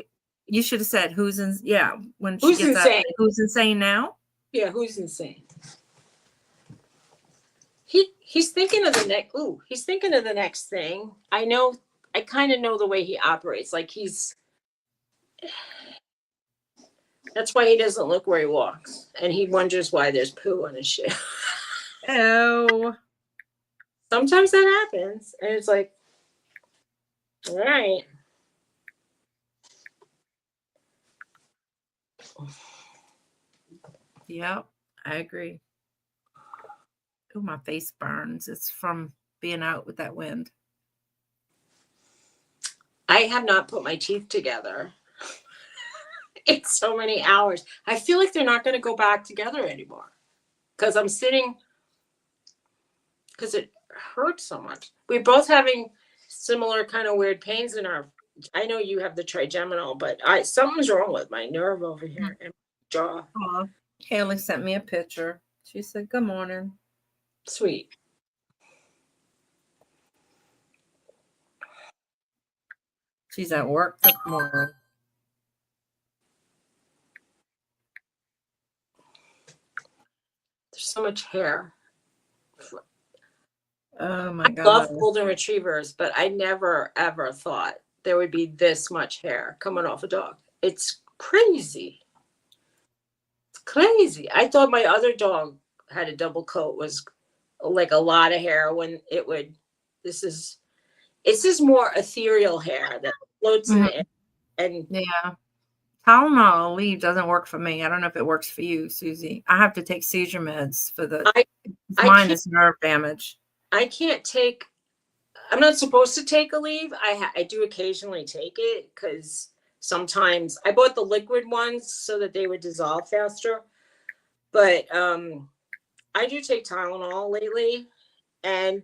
You should have said who's in. Yeah. When she Who's gets insane? out, who's insane now? Yeah, who's insane? He's thinking of the next. Ooh, he's thinking of the next thing. I kind of know the way he operates. Like that's why he doesn't look where he walks, and he wonders why there's poo on his shoe. Oh. Sometimes that happens, and it's like, all right. Yep, I agree. Oh, my face burns. It's from being out with that wind. I have not put my teeth together. It's so many hours. I feel like they're not going to go back together anymore because I'm sitting, because it hurts so much. We're both having similar kind of weird pains in our, I know you have the trigeminal, but something's wrong with my nerve over here and my jaw. Oh, Haley sent me a picture. She said, "Good morning." Sweet. She's at work this morning. There's so much hair. Oh my I God. love golden retrievers, but I never ever thought there would be this much hair coming off a dog. It's crazy. It's crazy. I thought my other dog had a double coat, was like a lot of hair when it would. This is more ethereal hair that floats in the air. And yeah. Tylenol leave doesn't work for me. I don't know if it works for you, Suzy. I have to take seizure meds for mine is nerve damage. I can't take. I'm not supposed to take a leave. I do occasionally take it because sometimes I bought the liquid ones so that they would dissolve faster. But I do take Tylenol lately, and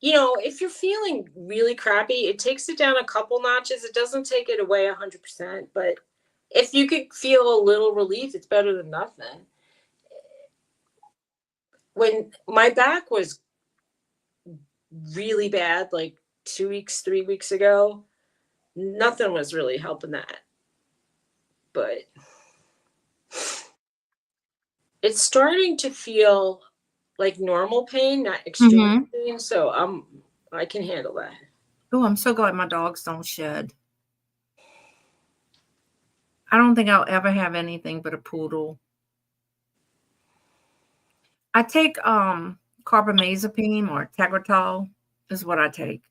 if you're feeling really crappy, it takes it down a couple notches. It doesn't take it away 100%, but if you could feel a little relief, it's better than nothing. When my back was really bad, like 2 weeks, 3 weeks ago, nothing was really helping that. But it's starting to feel like normal pain, not extreme pain. So I can handle that. Oh, I'm so glad my dogs don't shed. I don't think I'll ever have anything but a poodle. I take carbamazepine or Tegretol is what I take.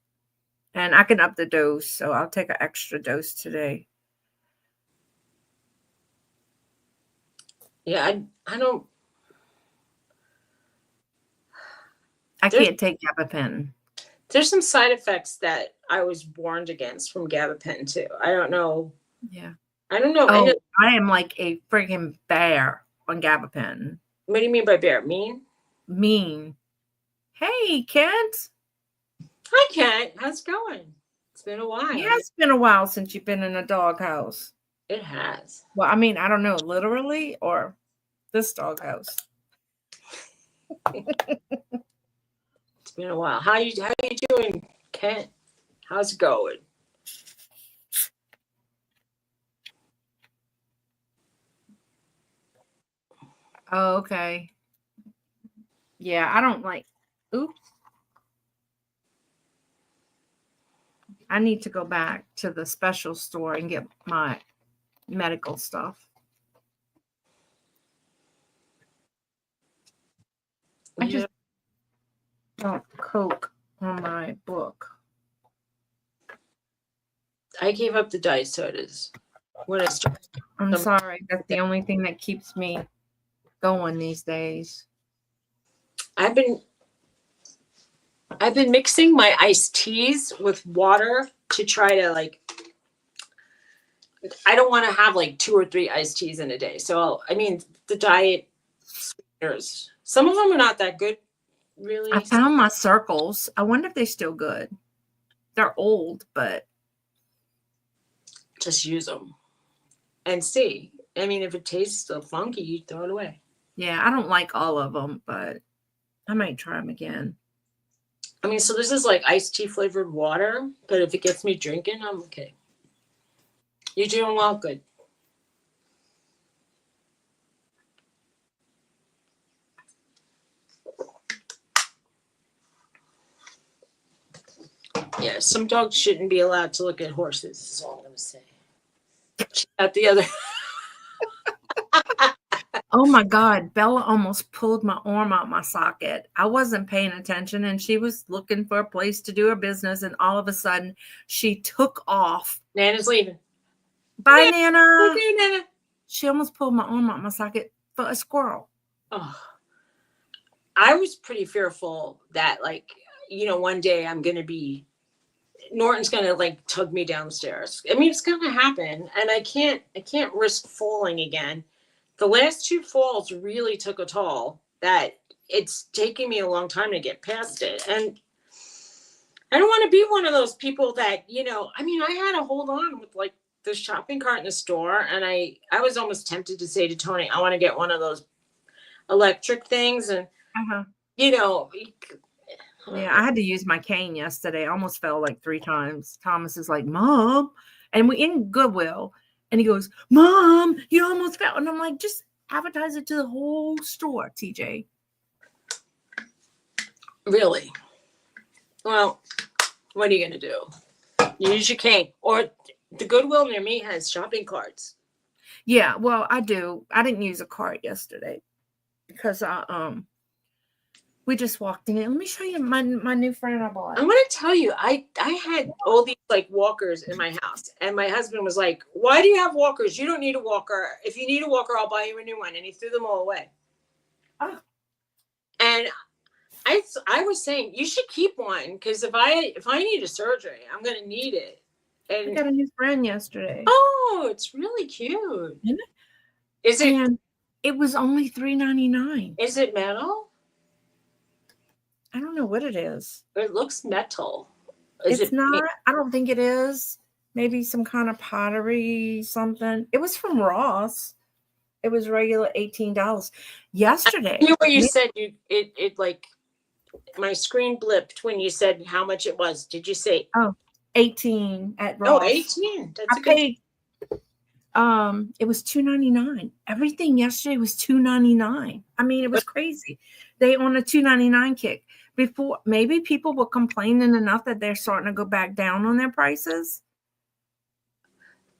And I can up the dose, so I'll take an extra dose today. Yeah, I don't. I can't take gabapentin. There's some side effects that I was warned against from gabapentin too. I don't know. Yeah. I don't know. Oh, I am like a freaking bear on gabapentin. What do you mean by bear? Mean? Mean. Hey, Kent. Hi, Kat. How's it going? It's been a while. Yeah, it's been a while since you've been in a doghouse. It has. Well, I mean, I don't know, literally or this doghouse. It's been a while. How you doing, Kent? How's it going? Oh, okay. Yeah, I don't like. Oops. I need to go back to the special store and get my medical stuff. I just want Coke on my book. I gave up the diet sodas when I started. I'm sorry. That's the only thing that keeps me going these days. I've been mixing my iced teas with water to try to like. I don't want to have like 2 or 3 iced teas in a day. So I mean, the diet sweeteners. Some of them are not that good, really. I found my circles. I wonder if they're still good. They're old, but just use them and see. I mean, if it tastes still funky, you throw it away. Yeah, I don't like all of them, but I might try them again. I mean, so this is like iced tea flavored water, but if it gets me drinking, I'm okay. You're doing well, good. Yeah, some dogs shouldn't be allowed to look at horses, is all I'm going to say. At the other. Oh my God, Bella almost pulled my arm out my socket. I wasn't paying attention and she was looking for a place to do her business. And all of a sudden she took off. Nana's leaving. Bye, Nana. Okay, Nana. She almost pulled my arm out my socket for a squirrel. Oh, I was pretty fearful that, like, you know, one day Norton's going to like tug me downstairs. I mean, it's going to happen. And I can't risk falling again. The last 2 falls really took a toll that it's taking me a long time to get past it. And I don't want to be one of those people that, you know, I mean, I had to hold on with like the shopping cart in the store. And I was almost tempted to say to Tony, I want to get one of those electric things. And, you know, yeah, I had to use my cane yesterday. I almost fell like 3 times. Thomas is like, Mom. And we in Goodwill. And he goes, Mom, you almost fell. And I'm like, just advertise it to the whole store, TJ. Really? Well, what are you going to do? You use your cane. Or the Goodwill near me has shopping carts. Yeah, well, I do. I didn't use a cart yesterday because we just walked in. Let me show you my new friend I bought. I'm going to tell you, I had all these like walkers in my house. And my husband was like, why do you have walkers? You don't need a walker. If you need a walker, I'll buy you a new one. And he threw them all away. Oh. And I was saying, you should keep one. Because if I need a surgery, I'm going to need it. And I got a new friend yesterday. Oh, it's really cute. Isn't it? Is it? And it was only $3.99. Is it metal? I don't know what it is. It looks metal. It's not. I don't think it is. Maybe some kind of pottery, something. It was from Ross. It was regular $18. Yesterday. I knew what you said. It like my screen blipped when you said how much it was. Did you say? Oh, 18 at Ross. Oh, 18. That's I paid. It was $2.99. Everything yesterday was $2.99. I mean, it was crazy. They on a $2.99 kick. Before, maybe people were complaining enough that they're starting to go back down on their prices.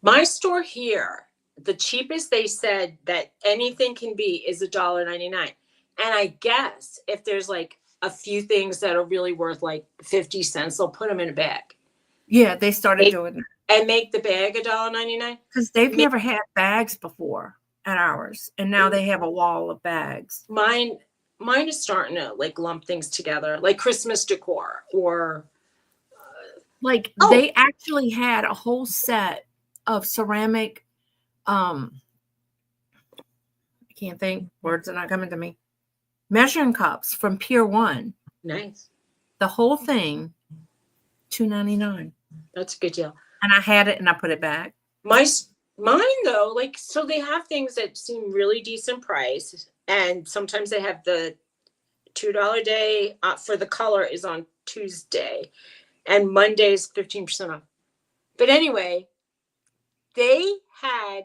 My store here, the cheapest they said that anything can be is $1.99. And I guess if there's like a few things that are really worth like 50 cents, they'll put them in a bag. Yeah, they started doing that. And make the bag $1.99? Because they've never had bags before at ours. And now they have a wall of bags. Mine is starting to like lump things together, like Christmas decor or they actually had a whole set of ceramic I can't think. Words are not coming to me. Measuring cups from Pier 1. Nice. The whole thing, $2.99. That's a good deal. And I had it and I put it back. Mine though, like, so they have things that seem really decent price, and sometimes they have the $2 day for the color is on Tuesday, and Monday's 15% off. But anyway, they had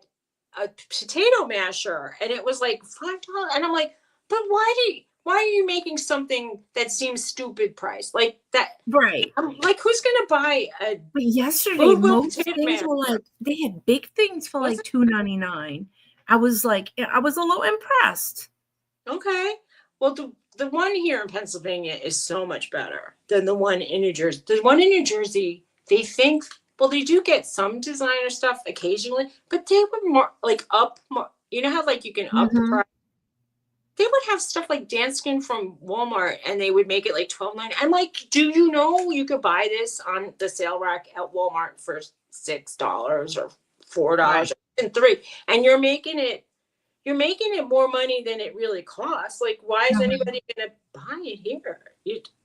a potato masher, and it was like $5, and I'm like, but why are you making something that seems stupid price like that? Right. I'm like, who's gonna buy a But yesterday, Goodwill most potato things were masher? like, they had big things for like Wasn't- $2.99. I was a little impressed. Okay. Well, the one here in Pennsylvania is so much better than the one in New Jersey. The one in New Jersey, they think, well, they do get some designer stuff occasionally, but they would more like up more. You know how like you can up the Mhm. price? They would have stuff like Danskin from Walmart, and they would make it like $12.99. I'm like, do you know you could buy this on the sale rack at Walmart for $6 or $4 and $3, and you're making it more money than it really costs. Like, why is Mhm. anybody gonna buy it here?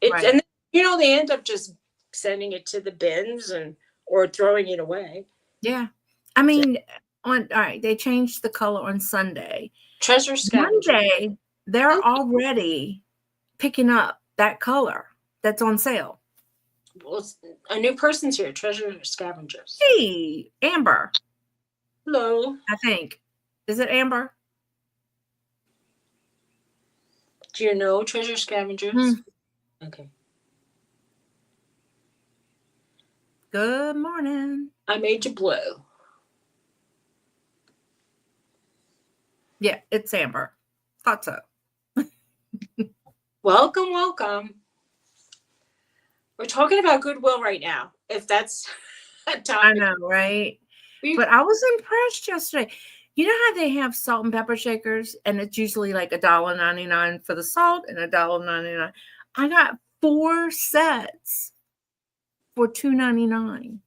Right. And they end up just sending it to the bins or throwing it away. Yeah. I mean, all right, they changed the color on Sunday. Treasure scavenger. Monday, they're already picking up that color that's on sale. Well, a new person's here. Treasure scavengers. Hey, Amber, Hello. I think. Is it Amber? Do you know treasure scavengers? Mm. Okay. Good morning. I made you blue. Yeah, it's Amber. Thought so. Welcome. We're talking about Goodwill right now. If that's a topic. I know, right? But I was impressed yesterday. You know how they have salt and pepper shakers, and it's usually like $1.99 for the salt and $1.99. I got 4 sets for $2.99.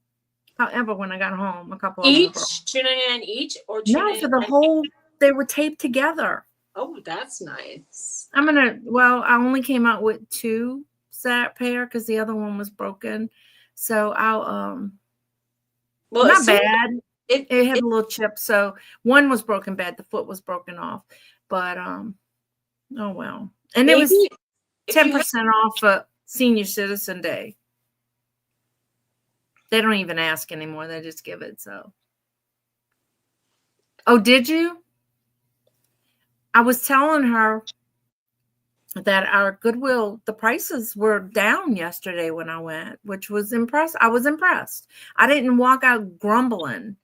However, when I got home, a couple of them were broken. Each $2.99 each or $2.99? No, for the whole. They were taped together. Oh, that's nice. I only came out with 2 set pair because the other one was broken. So I'll Well, not bad. It had a little chip. So one was broken bad. The foot was broken off. But oh well. And it was 10% off for Senior Citizen Day. They don't even ask anymore. They just give it. So. Oh, did you? I was telling her that our Goodwill, the prices were down yesterday when I went, which was impressed. I was impressed. I didn't walk out grumbling.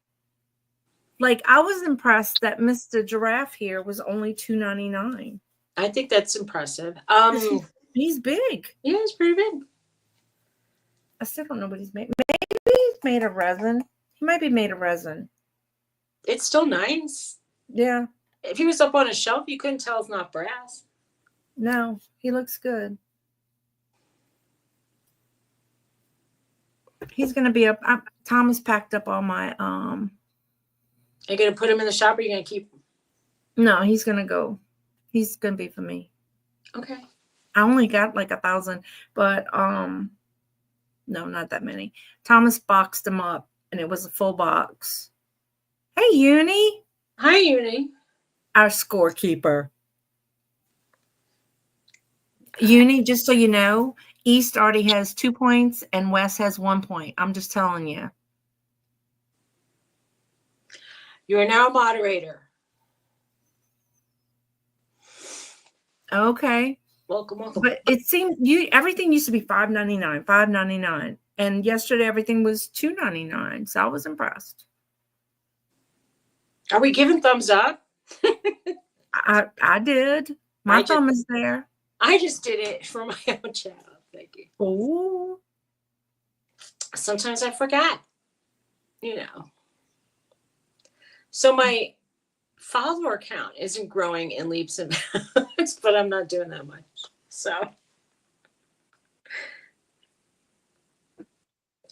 Like, I was impressed that Mr. Giraffe here was only $2.99. I think that's impressive. He's big. Yeah, he's pretty big. I still don't know what he's made. Maybe he's made of resin. He might be made of resin. It's still nice. Yeah. If he was up on a shelf, you couldn't tell it's not brass. No, he looks good. He's gonna be up. Thomas packed up all my Are you gonna put him in the shop, or are you gonna keep him? No, he's gonna go. He's gonna be for me. Okay. I only got like 1,000, but no, not that many. Thomas boxed them up, and it was a full box. Hey, Uni. Hi, Uni. Our scorekeeper. Uni, just so you know, East already has 2 points, and West has 1 point. I'm just telling you. You are now a moderator. Okay. Welcome. But it seemed everything used to be $5.99, and yesterday everything was $2.99. So I was impressed. Are we giving thumbs up? I did. My thumb is there. I just did it for my own channel. Thank you. Oh. Sometimes I forget. So my follower count isn't growing in leaps and bounds, but I'm not doing that much. So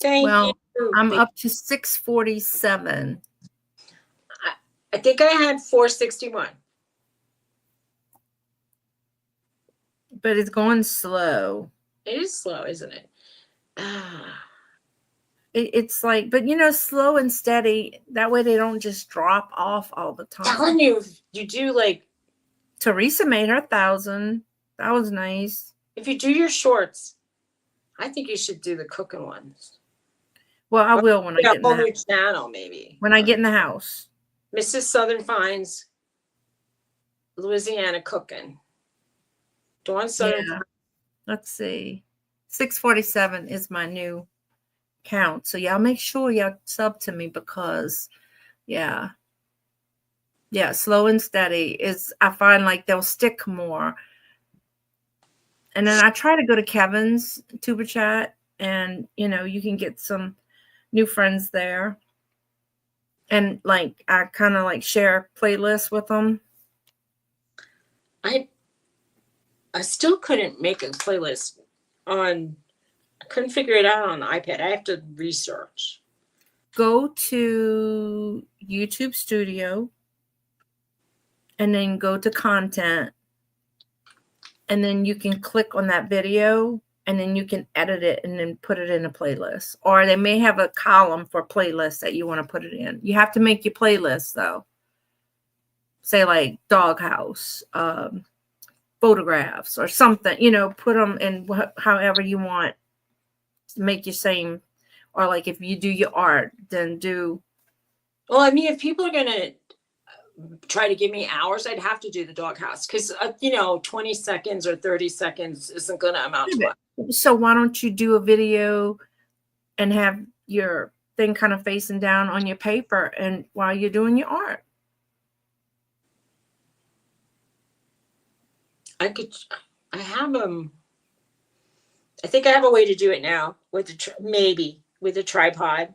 thank you. I'm up to 647. I think I had 461. But it's going slow. It is slow, isn't it? Ah. It's like, but slow and steady. That way they don't just drop off all the time. Telling you, if you do like Teresa made her 1,000. That was nice. if you do your shorts, I think you should do the cooking ones. Well, I will when I get in whole the new channel, maybe. when I get in the house. Mrs. Southern finds Louisiana cooking. Dawn Southern. Yeah. Let's see. 647 is my new count. So y'all make sure y'all sub to me because yeah, slow and steady is, I find like they'll stick more. And then I try to go to Kevin's Tuba Chat, and you can get some new friends there. And like I kind of like share playlists with them. I still couldn't make a playlist on. I couldn't figure it out on the iPad. I have to research. Go to YouTube Studio and then go to content, and then you can click on that video and then you can edit it and then put it in a playlist. Or they may have a column for playlists that you want to put it in. You have to make your playlist though. Say like doghouse, photographs or something, put them in however you want to make your same. Or like if you do your art, then do. Well, I mean, if people are going to try to give me hours, I'd have to do the doghouse because 20 seconds or 30 seconds isn't going to amount to much. So why don't you do a video and have your thing kind of facing down on your paper and while you're doing your art? I have I think I have a way to do it now with maybe with a tripod.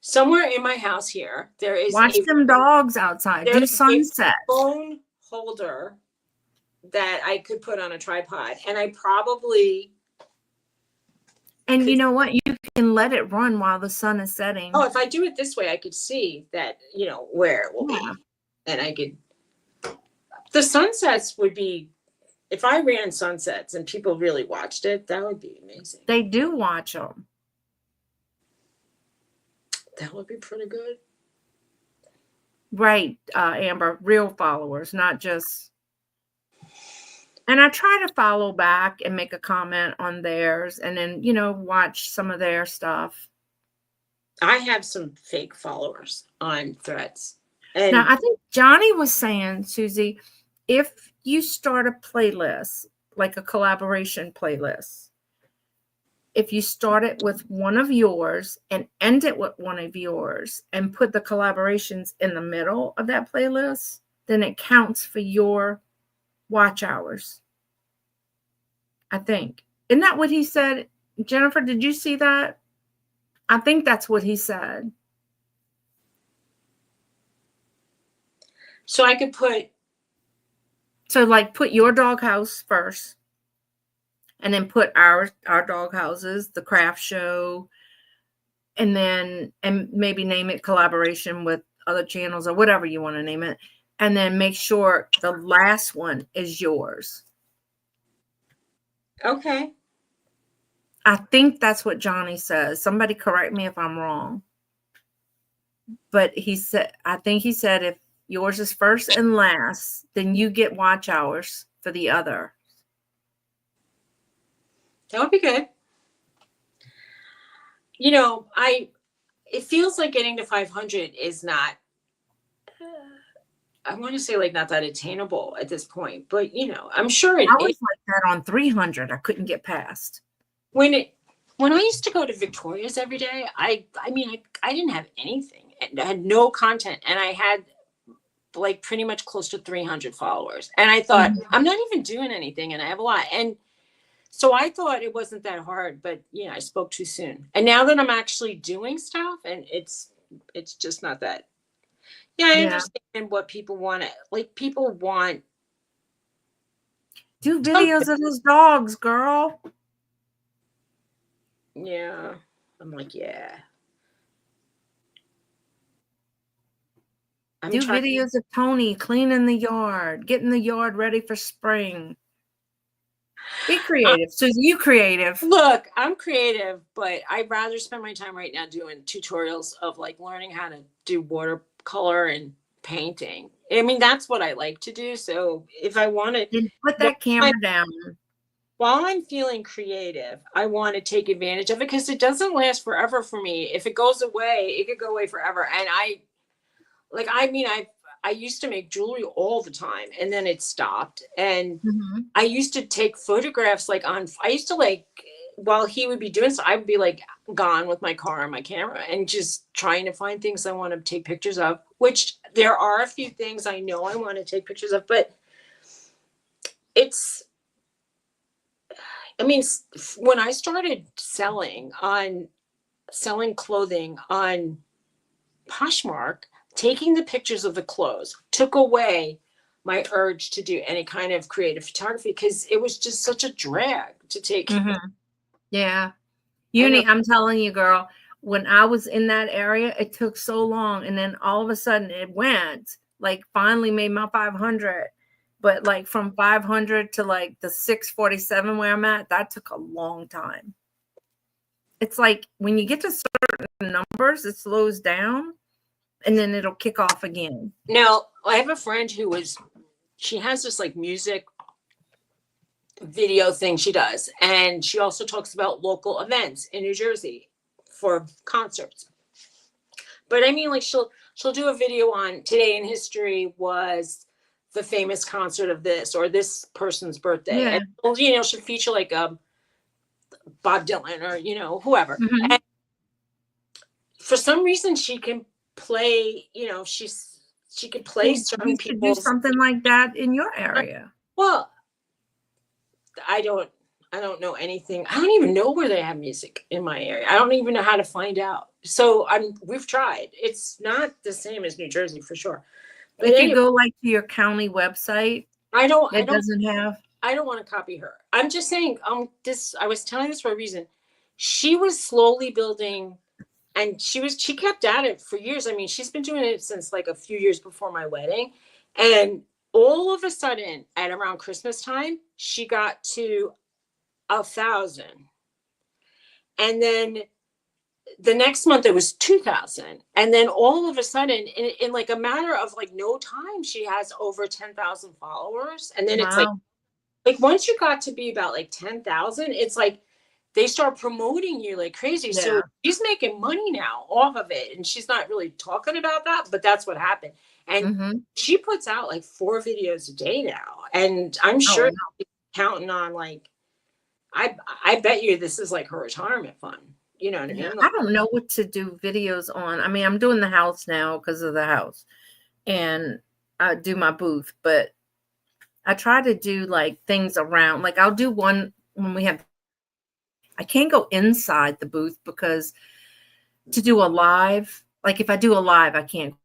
Somewhere in my house here, there is Watch them dogs outside. Do sunset. Phone holder that I could put on a tripod, and I probably. And you know what? You can let it run while the sun is setting. Oh, if I do it this way, I could see that where it will be, and I could. The sunsets would be, if I ran sunsets and people really watched it, that would be amazing. They do watch them. That would be pretty good. Right, Amber, real followers, not just. And I try to follow back and make a comment on theirs and then, watch some of their stuff. I have some fake followers on Threads. And now, I think Johnny was saying, Suzy, if you start a playlist, like a collaboration playlist, if you start it with one of yours and end it with one of yours and put the collaborations in the middle of that playlist, then it counts for your watch hours. I think. Isn't that what he said? Jennifer, did you see that? I think that's what he said. So I could put. So like put your doghouse first. And then put our dog houses, the craft show, and maybe name it collaboration with other channels or whatever you want to name it. And then make sure the last one is yours. Okay. I think that's what Johnny says. Somebody correct me if I'm wrong. But I think he said if yours is first and last, then you get watch hours for the other. That would be good. It feels like getting to 500 is not, I want to say like not that attainable at this point, but I'm sure it I was like that on 300. I couldn't get past. When I used to go to Victoria's every day, I didn't have anything. I had no content, and I had like pretty much close to 300 followers. And I thought, I'm not even doing anything, and I have a lot. And so I thought it wasn't that hard, but I spoke too soon. And now that I'm actually doing stuff, and it's just not that. Yeah, I understand what people want. Like people want. Do videos of those dogs, girl. Yeah. I'm like, yeah. I'm Do trying. videos of Tony cleaning the yard, getting the yard ready for spring. Be creative. Suzy, you creative. Look, I'm creative, but I'd rather spend my time right now doing tutorials of like learning how to do watercolor and painting. I mean, that's what I like to do. So if I want to, Then put while that camera down. I'm feeling creative, I want to take advantage of it because it doesn't last forever for me. If it goes away, it could go away forever. And I mean, I used to make jewelry all the time and then it stopped. And Mhm. I used to take photographs I used to like, while he would be doing so, I would be like gone with my car and my camera and just trying to find things I want to take pictures of, which there are a few things I know I want to take pictures of, but it's, I mean, when I started selling clothing on Poshmark, taking the pictures of the clothes took away my urge to do any kind of creative photography because it was just such a drag to take. Mhm. Yeah. And I'm telling you, girl, when I was in that area, it took so long. And then all of a sudden it went, like finally made my 500. But like from 500 to like the 647 where I'm at, that took a long time. It's like when you get to certain numbers, it slows down and then it'll kick off again. now I have a friend she has this like music video thing she does. And she also talks about local events in New Jersey for concerts. But I mean, like she'll do a video on today in history was the famous concert of this or this person's birthday. Yeah. And she'll feature like Bob Dylan or whoever. Mhm. And for some reason she can play, she can play Well, certain you should do people's. something like that in your area. Well, I don't know anything. I don't even know where they have music in my area. I don't even know how to find out. So we've tried. It's not the same as New Jersey for sure. But If you anyway, go like to your county website, I don't doesn't have. I don't want to copy her. I'm just saying, I was telling this for a reason. She was slowly building and she kept at it for years. I mean, she's been doing it since like a few years before my wedding. And all of a sudden at around Christmas time, she got to 1,000. And then the next month it was 2,000. And then all of a sudden in like a matter of like no time, she has over 10,000 followers. And then it's Wow. like once you got to be about like 10,000, it's like they start promoting you like crazy. Yeah. So she's making money now off of it. And she's not really talking about that, but that's what happened. And Mhm. she puts out like 4 videos a day now. And I'm Oh, sure wow. she's counting on like, I bet you this is like her retirement fund. You know what I Yeah, mean? I don't know what to do videos on. I mean, I'm doing the house now because of the house, and I do my booth, but I try to do like things around. Like I'll do one when we have. I can't go inside the booth because to do a live, like if I do a live, I can't.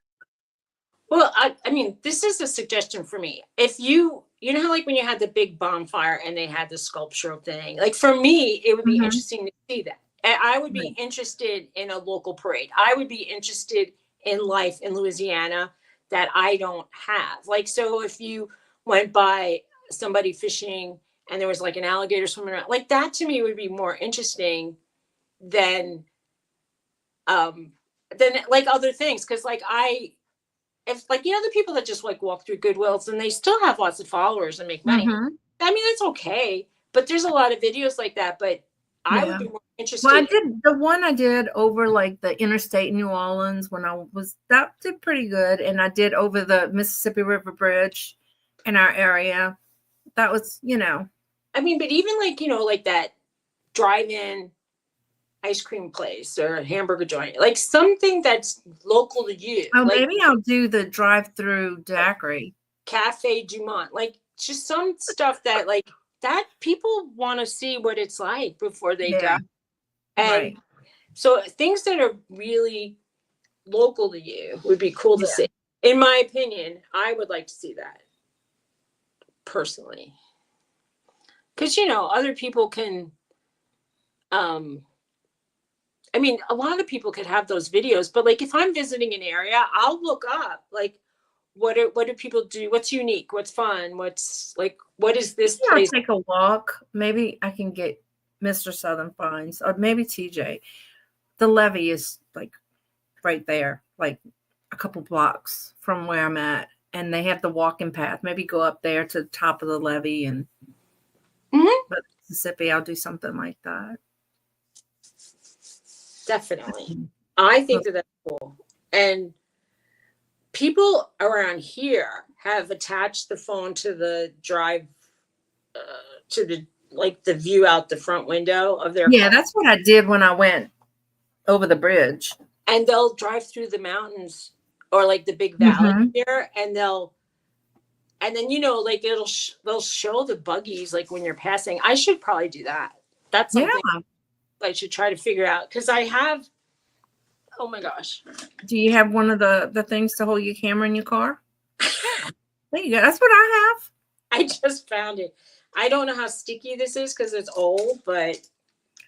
Well, I mean, this is a suggestion for me. If you know how like when you had the big bonfire and they had the sculptural thing, like for me, it would be Mhm. interesting to see that. And I would be Right. interested in a local parade. I would be interested in life in Louisiana that I don't have. Like, so if you went by somebody fishing and there was like an alligator swimming around, like that to me would be more interesting than um than like other things. Cause like if like the people that just like walk through Goodwills and they still have lots of followers and make money. Mhm. I mean, that's okay. But there's a lot of videos like that. But I would Yeah. be more Well, I interested. did the one I did over like the interstate in New Orleans when that did pretty good, and I did over the Mississippi River Bridge in our area. That was, I mean, but even like like that drive-in ice cream place or a hamburger joint, like something that's local to you, oh, like maybe I'll do the drive-through daiquiri. Cafe Dumont, like just some stuff that like that people want to see what it's like before they Yeah, die. And right. so things that are really local to you would be cool to Yeah. see. In my opinion, I would like to see that personally. Because other people can I mean, a lot of people could have those videos, but like if I'm visiting an area, I'll look up like what do people do? What's unique? What's fun? What's like, what is this I'll place? take a walk. Maybe I can get Mr. Southern Finds or maybe TJ. The levee is like right there, like a couple blocks from where I'm at. And they have the walking path. Maybe go up there to the top of the levee and but Mississippi, I'll do something like that. Definitely. I think that that's cool. And people around here have attached the phone to the drive, to the, like the view out the front window of their Yeah, car. that's what I did when I went over the bridge. And they'll drive through the mountains or like the big valley here, and then like they'll show the buggies like when you're passing. I should probably do that. That's something I should try to figure out, because I have. Oh my gosh! Do you have one of the things to hold your camera in your car? There you go. That's what I have. I just found it. I don't know how sticky this is because it's old, but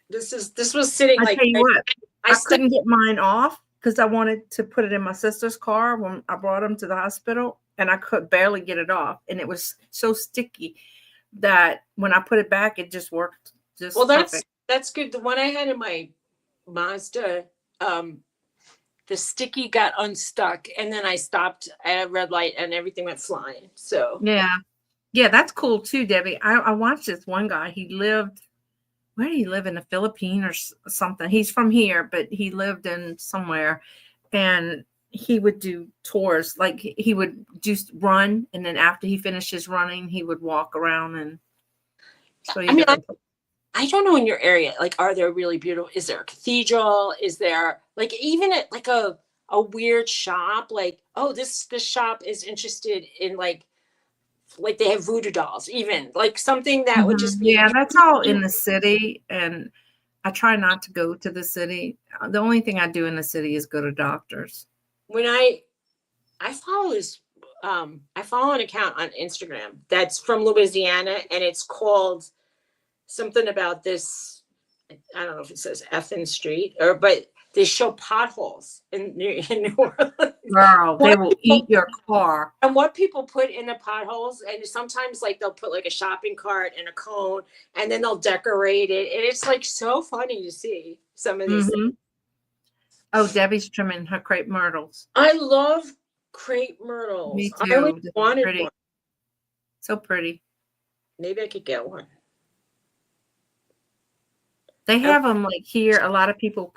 this was sitting I like. tell you what, I still couldn't get mine off because I wanted to put it in my sister's car when I brought him to the hospital, and I could barely get it off, and it was so sticky that when I put it back, it just worked. Well, perfect. that's good. The one I had in my Mazda, the sticky got unstuck, and then I stopped at a red light, and everything went flying. So yeah, that's cool too, Debbie. I watched this one guy. He lived. Where did he live, in the Philippines or something? He's from here, but he lived in somewhere, and he would do tours. Like he would just run, and then after he finishes running, he would walk around and show you. I don't know in your area, like, are there really beautiful? Is there a cathedral? Is there like even like a weird shop? Like, oh, this shop is interested in like they have voodoo dolls, even like something that would just be. Yeah, that's all in the city, and I try not to go to the city. The only thing I do in the city is go to doctors. When I follow this, I follow an account on Instagram that's from Louisiana, and it's called something about this. I don't know if it says Effin Street but they show potholes in New Orleans. Girl, they will eat your car. And what people put in the potholes, and sometimes like they'll put like a shopping cart and a cone, and then they'll decorate it, and it's like so funny to see some of these things. Oh, Debbie's trimming her crepe myrtles. I love crepe myrtles. Me too. I always wanted one. So pretty. Maybe I could get one. They have them like here. A lot of people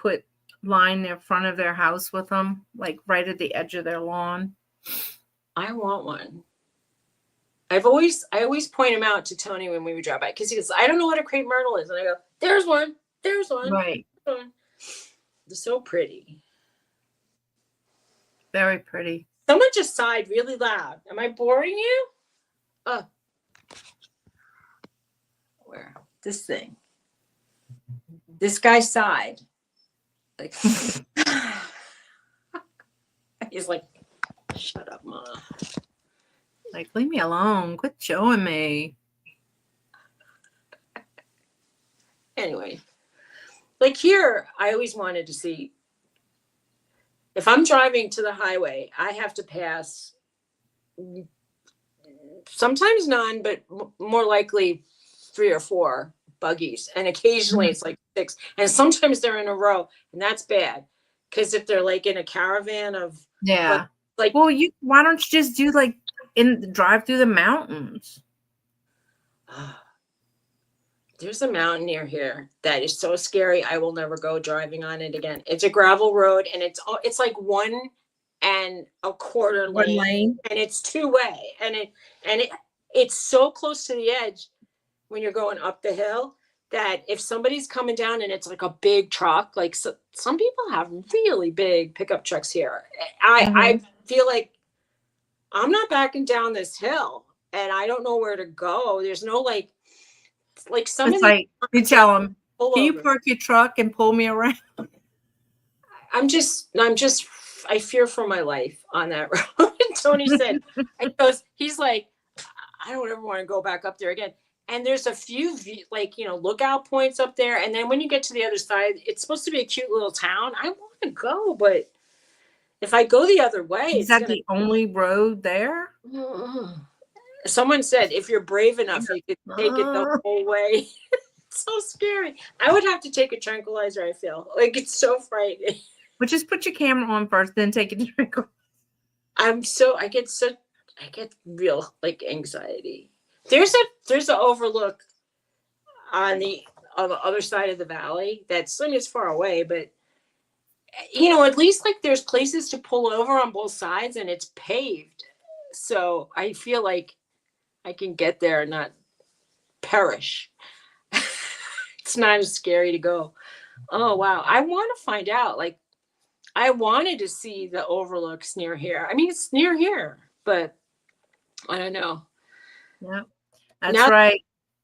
line their front of their house with them, like right at the edge of their lawn. I want one. I always point them out to Tony when we would drive by, because he goes, I don't know what a crepe myrtle is. And I go, there's one. There's one. Right. They're so pretty. Very pretty. Someone just sighed really loud. Am I boring you? Where? This thing. This guy sighed. Like, he's like, shut up, Ma. Like, leave me alone. Quit showing me. Anyway, like here, I always wanted to see, if I'm driving to the highway, I have to pass sometimes none, but more likely 3 or 4 buggies, and occasionally it's like 6, and sometimes they're in a row, and that's bad, because if they're like in a caravan of like, well, why don't you just do like drive through the mountains? There's a mountain near here that is so scary. I will never go driving on it again. It's a gravel road, and it's like 1 1/4 lane, and it's 2-way, and it's so close to the edge when you're going up the hill that if somebody's coming down and it's like a big truck, like some people have really big pickup trucks here. I feel like I'm not backing down this hill, and I don't know where to go. There's no like some of like you tell them, can you park your truck and pull me around? I fear for my life on that road. Tony said, he's like, I don't ever want to go back up there again. And there's a few lookout points up there. And then when you get to the other side, it's supposed to be a cute little town. I want to go, but If I go the other way, Is that the only road there? Someone said if you're brave enough, you could take it the whole way. It's so scary. I would have to take a tranquilizer, I feel. Like, it's so frightening. But just put your camera on first, then take a drink. I get real like anxiety. There's an overlook on the other side of the valley that's, I mean, it's far away, but at least like there's places to pull over on both sides and it's paved. So I feel like I can get there and not perish. It's not as scary to go. Oh wow. I want to find out. Like, I wanted to see the overlooks near here. I mean, it's near here, but I don't know. Yeah, that's right.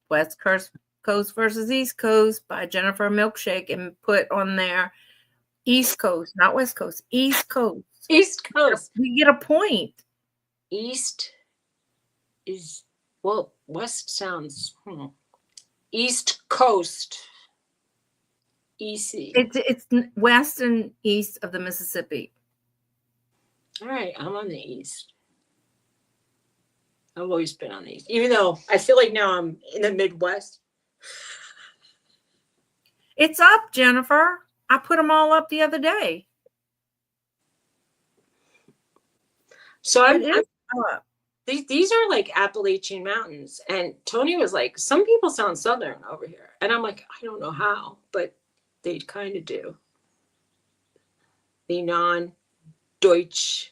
West Coast versus East Coast by Jennifer Milkshake, and put on there East Coast, not West Coast, East Coast. East Coast. We get a point. East is, well, West sounds, East Coast. EC. It's west and east of the Mississippi. All right, I'm on the east. I've always been on the east, even though I feel like now I'm in the Midwest. It's up, Jennifer. I put them all up the other day. So I'm up. These are like Appalachian Mountains, and Tony was like, some people sound Southern over here, and I'm like, I don't know how, but they kind of do. The non-Deutsch,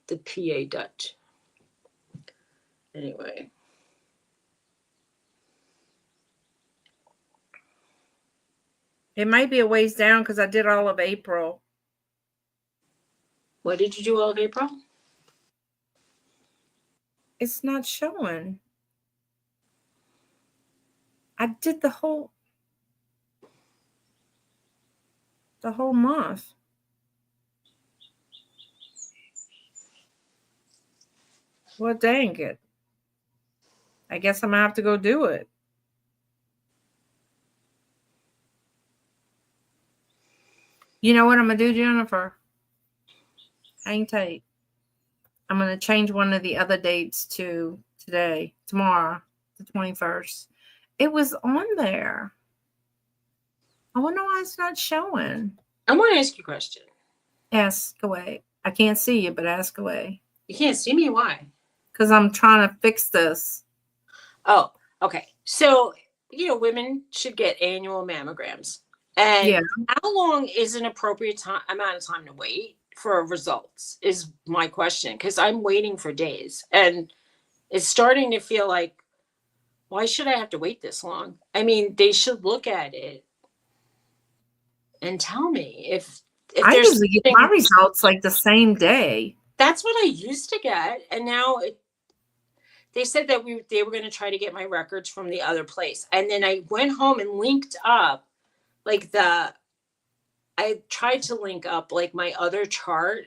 the PA Dutch. Anyway. It might be a ways down because I did all of April. What did you do all of April? It's not showing. I did the whole month. Well, dang it. I guess I'm gonna have to go do it. You know what I'm gonna do, Jennifer? Hang tight. I'm gonna change one of the other dates to tomorrow, the 21st. It was on there. I wonder why it's not showing. I want to ask you a question. Ask away. I can't see you, but ask away. You can't see me? Why? Because I'm trying to fix this. Oh, okay. So, women should get annual mammograms. And how long is an appropriate amount of time to wait for results is my question. Because I'm waiting for days. And it's starting to feel like, why should I have to wait this long? I mean, they should look at it and tell me if I usually get my results like the same day. That's what I used to get, and now they said that they were going to try to get my records from the other place, and then I went home and linked up, I tried to link up like my other chart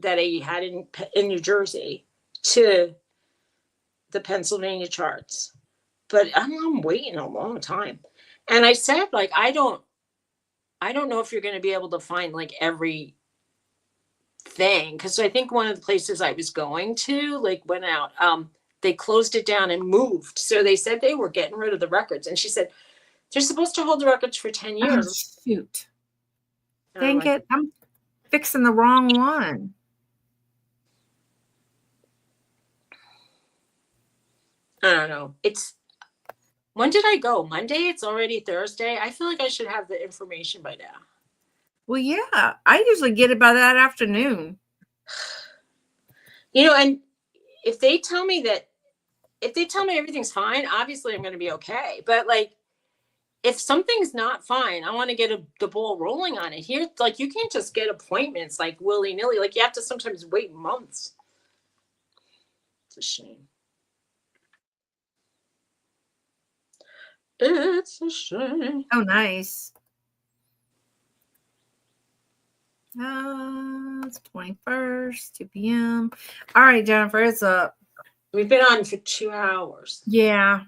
that I had in New Jersey to the Pennsylvania charts, but I'm waiting a long time, and I said like I don't know if you're going to be able to find like every thing, because I think one of the places I was going to went out, they closed it down and moved, so they said they were getting rid of the records, and she said they're supposed to hold the records for 10 years. Oh, shoot. Dang it, I'm fixing the wrong one. I don't know. When did I go? Monday? It's already Thursday. I feel like I should have the information by now. Well, yeah, I usually get it by that afternoon. And if they tell me everything's fine, obviously I'm going to be okay. But if something's not fine, I want to get the ball rolling on it. Here, you can't just get appointments willy-nilly. You have to sometimes wait months. It's a shame. It's a shame. Oh, nice. It's 21st, 2 p.m. All right, Jennifer, it's up. We've been on for 2 hours. Yeah.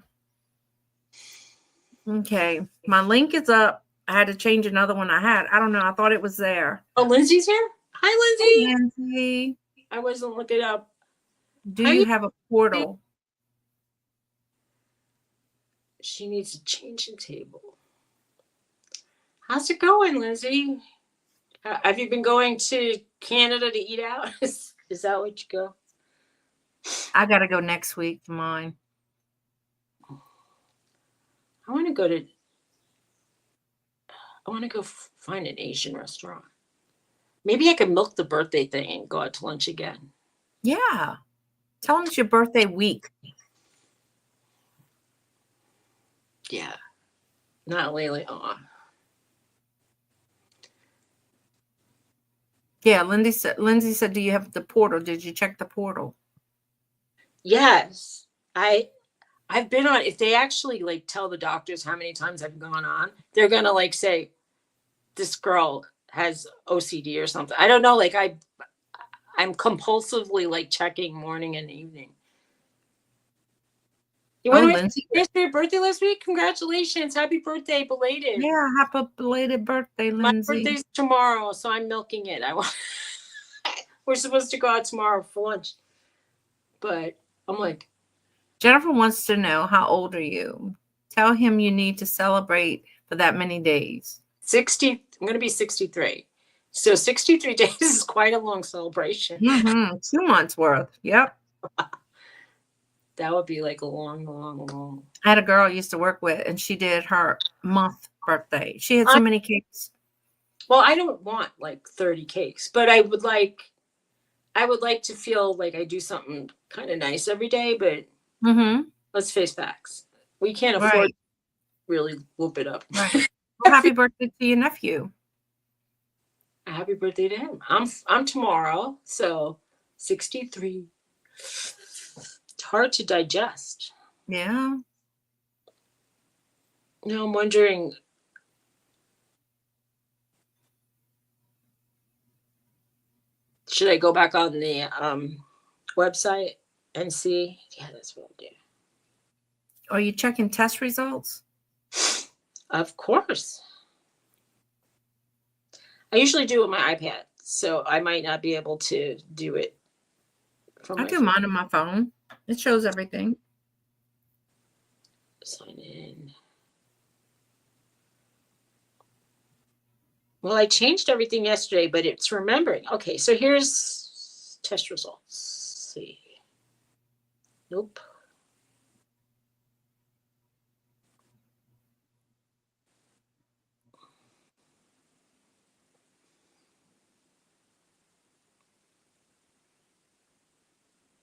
Okay. My link is up. I had to change another one I had. I don't know. I thought it was there. Oh, Lindsay's here? Hi, Lindsay. Nancy, I wasn't looking up. do How you you? have a portal? She needs to change the table. How's it going, Lindsay? Have you been going to Canada to eat out? Is that what you go? I got to go next week for mine. I want to go to. I want to go find an Asian restaurant. Maybe I could milk the birthday thing and go out to lunch again. Yeah. Tell them it's your birthday week. Yeah, not lately. Yeah, Lindsay said, do you have the portal? Did you check the portal? Yes, I've been on. If they actually like tell the doctors how many times I've gone on, they're gonna like say this girl has OCD or something. I don't know. Like I'm compulsively like checking morning and evening. You Oh, went away Lindsay. for your birthday last week? Congratulations. Happy birthday, belated. Yeah, happy belated birthday, My Lindsay. birthday's tomorrow, so I'm milking it. I want we're supposed to go out tomorrow for lunch. But I'm like, Jennifer wants to know, how old are you? Tell him you need to celebrate for that many days. 60. I'm going to be 63. So 63 days is quite a long celebration. 2 months worth. Yep. That would be like a long. I had a girl I used to work with, and she did her month birthday. She had so many cakes. Well, I don't want like 30 cakes, but I would like to feel like I do something kind of nice every day, but let's face facts. We can't afford to really whoop it up. Right. Well, happy birthday to your nephew. Happy birthday to him. I'm tomorrow, so 63. It's hard to digest. Yeah. Now I'm wondering, should I go back on the website and see? Yeah, that's what I'll do. Are you checking test results? Of course. I usually do it with my iPad, so I might not be able to do it from I my do phone. mine on my phone. It shows everything. Sign in. Well, I changed everything yesterday, but it's remembering. Okay, so here's test results. Let's see. Nope.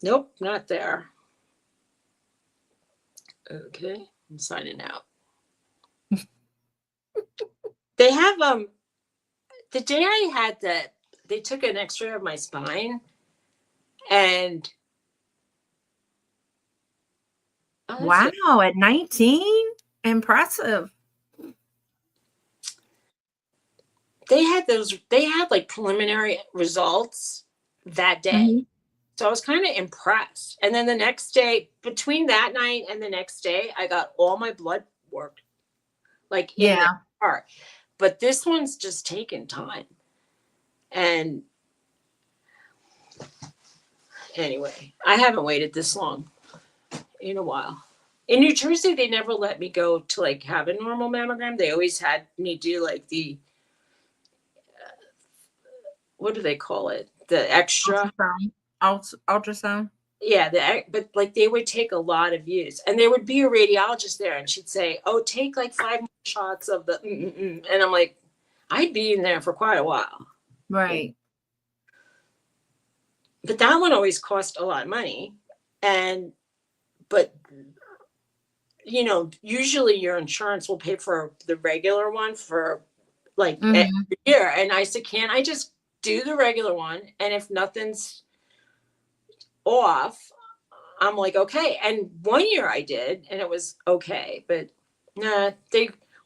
Nope, not there. Okay, I'm signing out. They have the day I had that, they took an X-ray of my spine, and wow, at 19? Impressive. They had like preliminary results that day. So I was kind of impressed. And then the next day, between that night and the next day, I got all my blood work like in the heart. But this one's just taken time. And anyway, I haven't waited this long in a while. In New Jersey, they never let me go to like have a normal mammogram. They always had me do like the what do they call it? The extra ultrasound. Yeah, but like they would take a lot of views, and there would be a radiologist there, and she'd say, "Oh, take like 5 more shots of the," and I'm like, I'd be in there for quite a while. Right. But that one always cost a lot of money, but you know, usually your insurance will pay for the regular one for like every year, and I said, can't I just do the regular one, and if nothing's off, I'm like, okay. And 1 year I did, and it was okay. But nah,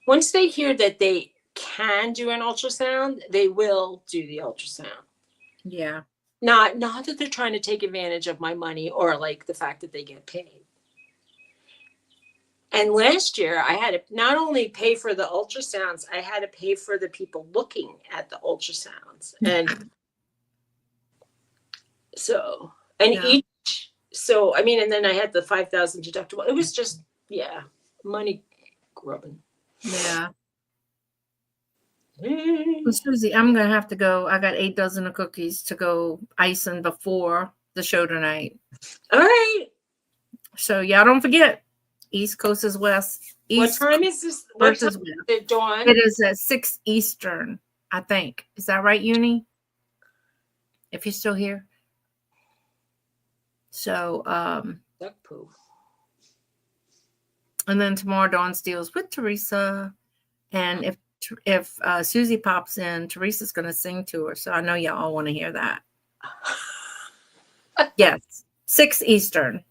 once they hear that they can do an ultrasound, they will do the ultrasound. Yeah. Not that they're trying to take advantage of my money or like the fact that they get paid. And last year I had to not only pay for the ultrasounds, I had to pay for the people looking at the ultrasounds. And So, and Yeah. each, so, I mean, and then I had the 5,000 deductible. It was just, yeah, money grubbing. Yeah. Well, Susie, I'm gonna have to go. I got 8 dozen of cookies to go icing before the show tonight. All right. So y'all don't forget, East Coast is West. What East time is this? What time versus is West. it, Dawn? It is at 6 Eastern, I think. Is that right, Uni? If you're still here. So, Duck poo. and then tomorrow Dawn Steals with Teresa. And if Susie pops in, Teresa's going to sing to her. So I know y'all all want to hear that. Yes, 6 Eastern.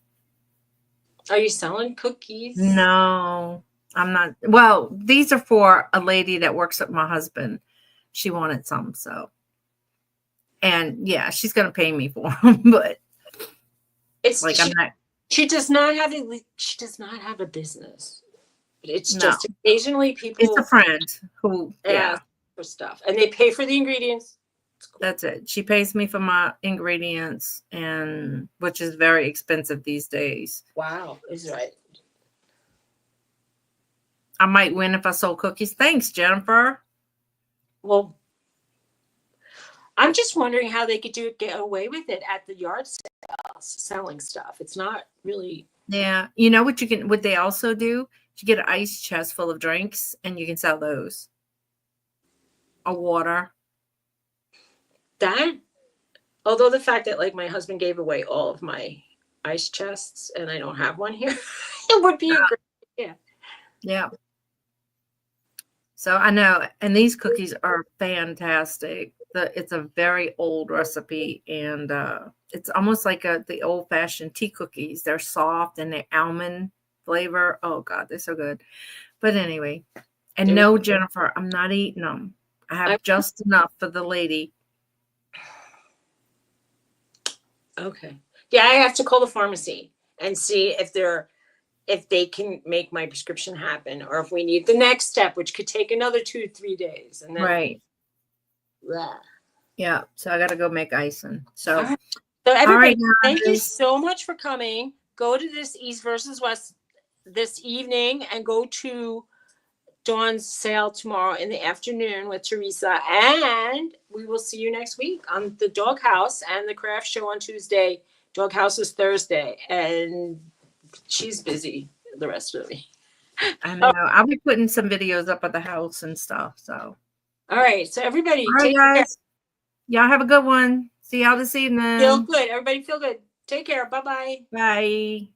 Are you selling cookies? No, I'm not. Well, these are for a lady that works with my husband. She wanted some, so. And yeah, she's going to pay me for them, but It's like, she, I'm not. she does not have a she does not have a business. It's No. just occasionally people It's a friend who, yeah, ask for stuff and they pay for the ingredients. It's cool. that's it. She pays me for my ingredients, and which is very expensive these days. Wow, is right. I might win if I sold cookies. Thanks, Jennifer. Well, I'm just wondering how they could get away with it at the yard sales, selling stuff. It's not really. Yeah. You know what they also do? You get an ice chest full of drinks and you can sell those. Or water. That, although the fact that like my husband gave away all of my ice chests and I don't have one here, it would be a great idea. Yeah. So I know, and these cookies are fantastic. It's a very old recipe, and it's almost like the old-fashioned tea cookies. They're soft and they're almond flavor. Oh God, they're so good. But anyway, and no, Jennifer, I'm not eating them. I have just enough for the lady. Okay. Yeah, I have to call the pharmacy and see if they can make my prescription happen, or if we need the next step, which could take another 2-3 days. And then, Right. blah. Yeah. So I got to go make icing. So, All right. So everybody, all right, thank you guys. so much for coming. Go to this East versus West this evening and go to Dawn's sale tomorrow in the afternoon with Teresa. And we will see you next week on the Doghouse and the craft show on Tuesday. Doghouse is Thursday. And she's busy the rest of the week. I know. I'll be putting some videos up at the house and stuff. So, all right. So everybody, all right, take care. guys. Y'all have a good one. See y'all this evening. Feel good. Everybody feel good. Take care. Bye-bye. Bye.